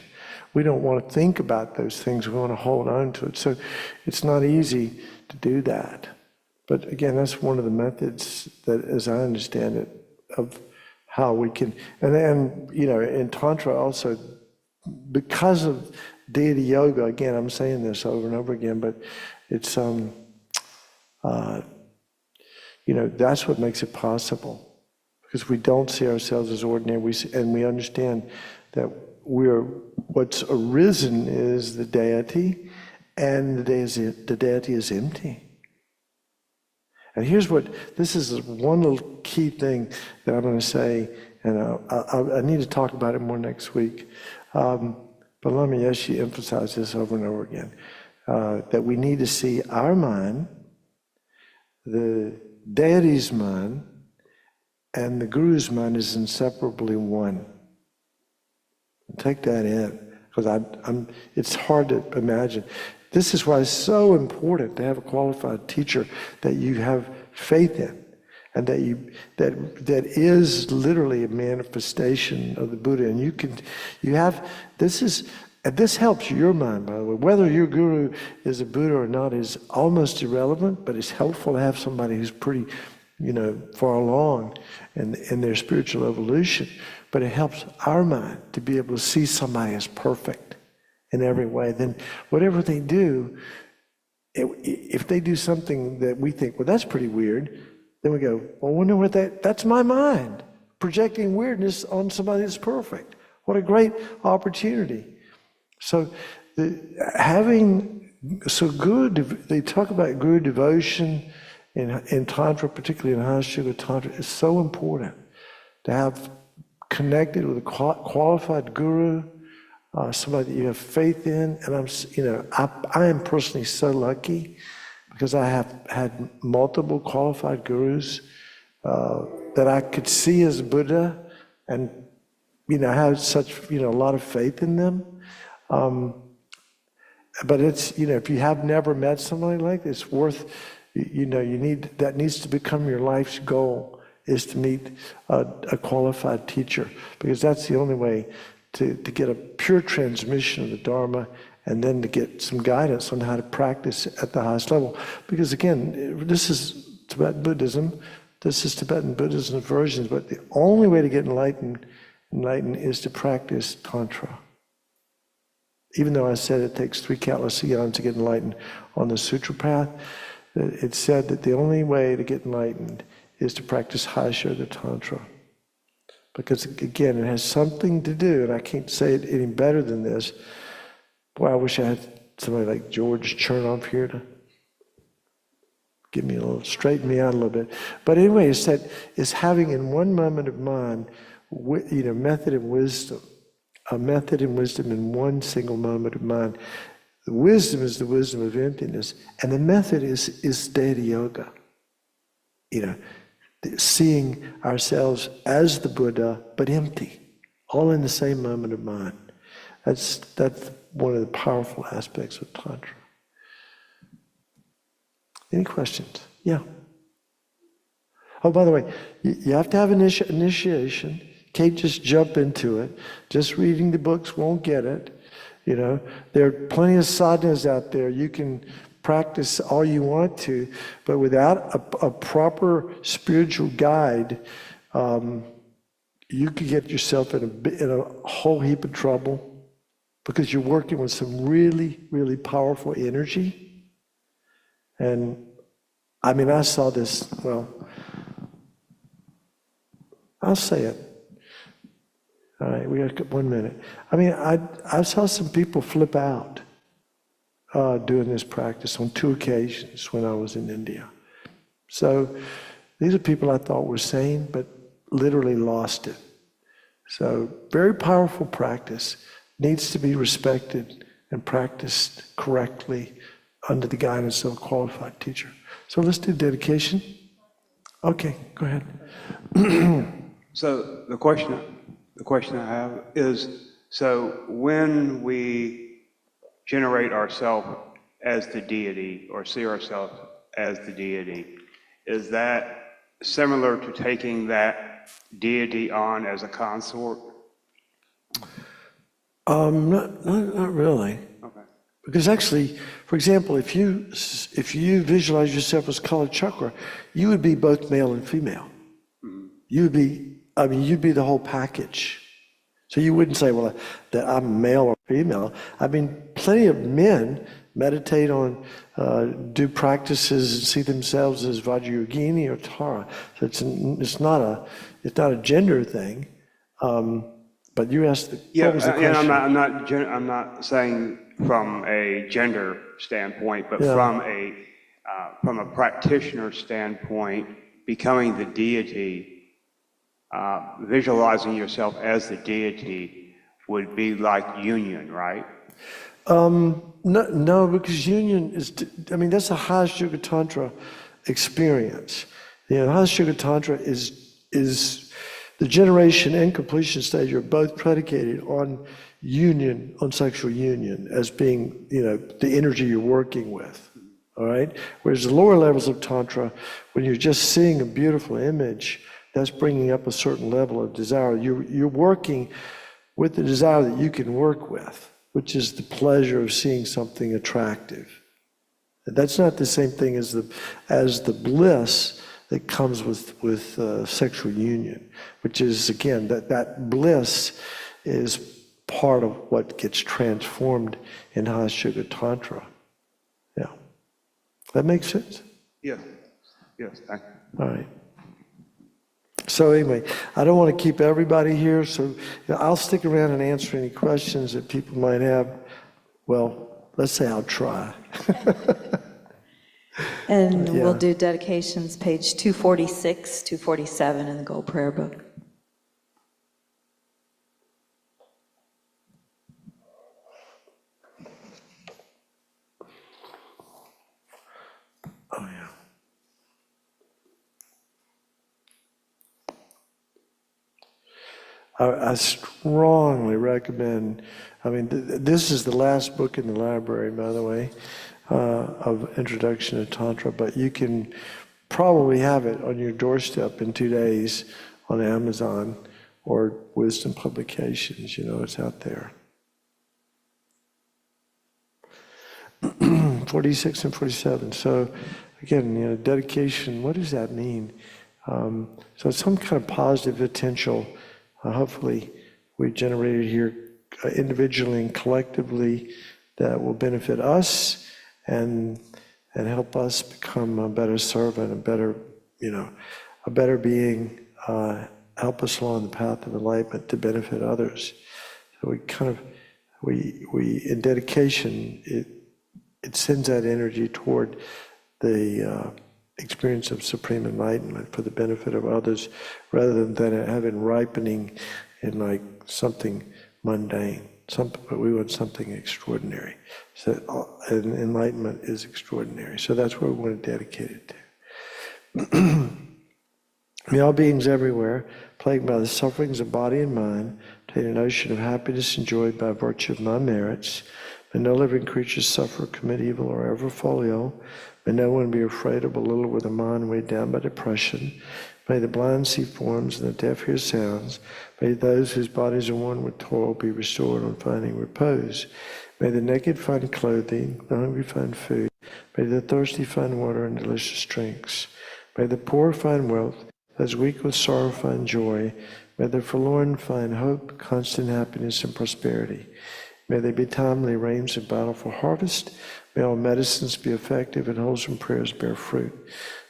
We don't want to think about those things. We want to hold on to it. So it's not easy to do that. But again, that's one of the methods that, as I understand it, of how we can, and you know, in Tantra also, because of deity yoga, again, I'm saying this over and over again, but it's, you know, that's what makes it possible. Because we don't see ourselves as ordinary, and we understand that what's arisen is the deity, and the deity is empty. And this is one little key thing that I'm going to say, and I need to talk about it more next week. But Lama Yeshe emphasized this over and over again, that we need to see our mind, the deity's mind, and the Guru's mind is inseparably one. Take that in, because it's hard to imagine. This is why it's so important to have a qualified teacher that you have faith in, and that is literally a manifestation of the Buddha. And this helps your mind, by the way. Whether your guru is a Buddha or not is almost irrelevant, but it's helpful to have somebody who's pretty, you know, far along in their spiritual evolution. But it helps our mind to be able to see somebody as perfect in every way. Then whatever they do, if they do something that we think, well, that's pretty weird, then we go, well, I wonder what that's my mind projecting weirdness on somebody that's perfect. What a great opportunity. So having So they talk about guru devotion in Tantra, particularly in High Sugar Tantra. It's so important to have connected with a qualified guru, somebody that you have faith in. And I am personally so lucky because I have had multiple qualified gurus that I could see as Buddha, and I have such a lot of faith in them. But it's if you have never met somebody like this, it's worth that needs to become your life's goal, is to meet a qualified teacher, because that's the only way to get a pure transmission of the Dharma, and then to get some guidance on how to practice at the highest level. Because again, this is Tibetan Buddhism, this is Tibetan Buddhism versions, but the only way to get enlightened is to practice Tantra. Even though I said it takes 3 countless eons to get enlightened on the sutra path, it said that the only way to get enlightened is to practice High Sugar Tantra. Because again, it has something to do, and I can't say it any better than this. Boy, I wish I had somebody like George Chernoff here to give me straighten me out a little bit. But anyway, it's having in one moment of mind, method and wisdom. A method and wisdom in one single moment of mind. The wisdom is the wisdom of emptiness, and the method is deity yoga. Seeing ourselves as the Buddha, but empty, all in the same moment of mind. That's one of the powerful aspects of Tantra. Any questions? Yeah. Oh, by the way, you have to have initiation. Can't just jump into it. Just reading the books won't get it. There are plenty of sadhanas out there. You can practice all you want to, but without a proper spiritual guide, you could get yourself in a whole heap of trouble, because you're working with some really, really powerful energy. And I saw this, I'll say it. All right, we got 1 minute. I saw some people flip out doing this practice on 2 occasions when I was in India. So these are people I thought were sane, but literally lost it. So very powerful practice, needs to be respected and practiced correctly under the guidance of a qualified teacher. So let's do dedication. Okay, go ahead. So the question I have is, so when we generate ourselves as the deity or see ourselves as the deity, is that similar to taking that deity on as a consort? Not really. Okay. Because actually, for example, if you visualize yourself as color chakra, you would be both male and female. Mm-hmm. You'd be the whole package. So you wouldn't say, well, that I'm male or female. Plenty of men meditate on, do practices and see themselves as Vajrayogini or Tara. So it's not a gender thing. But you asked, what was the question? And I'm not saying from a gender standpoint, but from a practitioner standpoint, becoming the deity. Visualizing yourself as the deity would be like union, right? No, because union is, that's a High Sugar Tantra experience. High Sugar Tantra is the generation and completion stage are both predicated on union, on sexual union, as being, the energy you're working with. All right? Whereas the lower levels of Tantra, when you're just seeing a beautiful image, that's bringing up a certain level of desire. You're working with the desire that you can work with, which is the pleasure of seeing something attractive. That's not the same thing as the bliss that comes with sexual union, which is, again, that bliss is part of what gets transformed in High Sugar Tantra. Yeah. That makes sense? Yes, thank you. All right. So anyway, I don't want to keep everybody here, so I'll stick around and answer any questions that people might have. Well, let's say I'll try. And Yeah. we'll do dedications, page 246, 247 in the Gold Prayer Book. Oh, yeah. I strongly recommend, I mean, this is the last book in the library, by the way, of Introduction to Tantra, but you can probably have it on your doorstep in 2 days on Amazon or Wisdom Publications, you know, it's out there. 46 and 47. So again, you know, dedication, what does that mean? So it's some kind of positive potential, hopefully we've generated here individually and collectively that will benefit us and help us become a better servant, a better, you know, a better being, help us along the path of enlightenment to benefit others. So we kind of, we in dedication, it sends that energy toward the experience of supreme enlightenment for the benefit of others, rather than it having ripening in like something mundane. But we want something extraordinary. So enlightenment is extraordinary. So that's what we want to dedicate it to. May all beings everywhere, plagued by the sufferings of body and mind, attain an ocean of happiness enjoyed by virtue of my merits. May no living creature suffer, commit evil, or ever fall ill. May no one be afraid or belittled with a mind weighed down by depression. May the blind see forms and the deaf hear sounds. May those whose bodies are worn with toil be restored on finding repose. May the naked find clothing, the hungry find food. May the thirsty find water and delicious drinks. May the poor find wealth, those weak with sorrow find joy. May the forlorn find hope, constant happiness, and prosperity. May they be timely rains and bountiful harvest. May all medicines be effective and wholesome prayers bear fruit.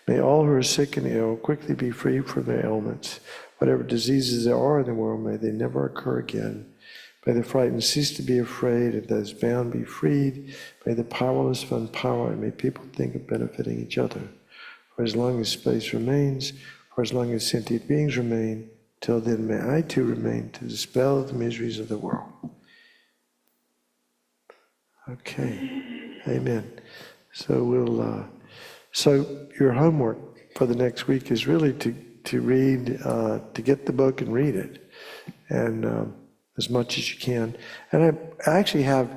May all who are sick and ill quickly be freed from their ailments. Whatever diseases there are in the world, may they never occur again. May the frightened cease to be afraid, and those bound be freed. May the powerless find power, and may people think of benefiting each other. For as long as space remains, for as long as sentient beings remain, till then may I too remain to dispel the miseries of the world. Okay, amen. So so your homework for the next week is really to read, to get the book and read it, and as much as you can. And I actually have,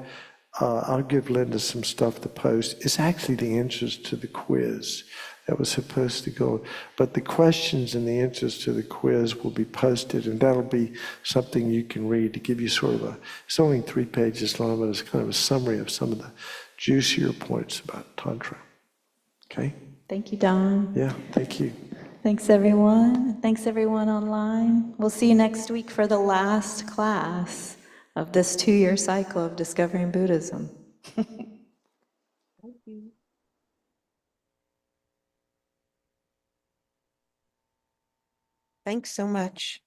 I'll give Linda some stuff to post. It's actually the answers to the quiz that was supposed to go, but the questions and the answers to the quiz will be posted, and that'll be something you can read to give you sort of it's only 3 pages long, but it's kind of a summary of some of the juicier points about Tantra. Okay? Thank you, Don. Yeah, thank you. Thanks, everyone. Thanks, everyone online. We'll see you next week for the last class of this 2-year cycle of Discovering Buddhism. Thank you. Thanks so much.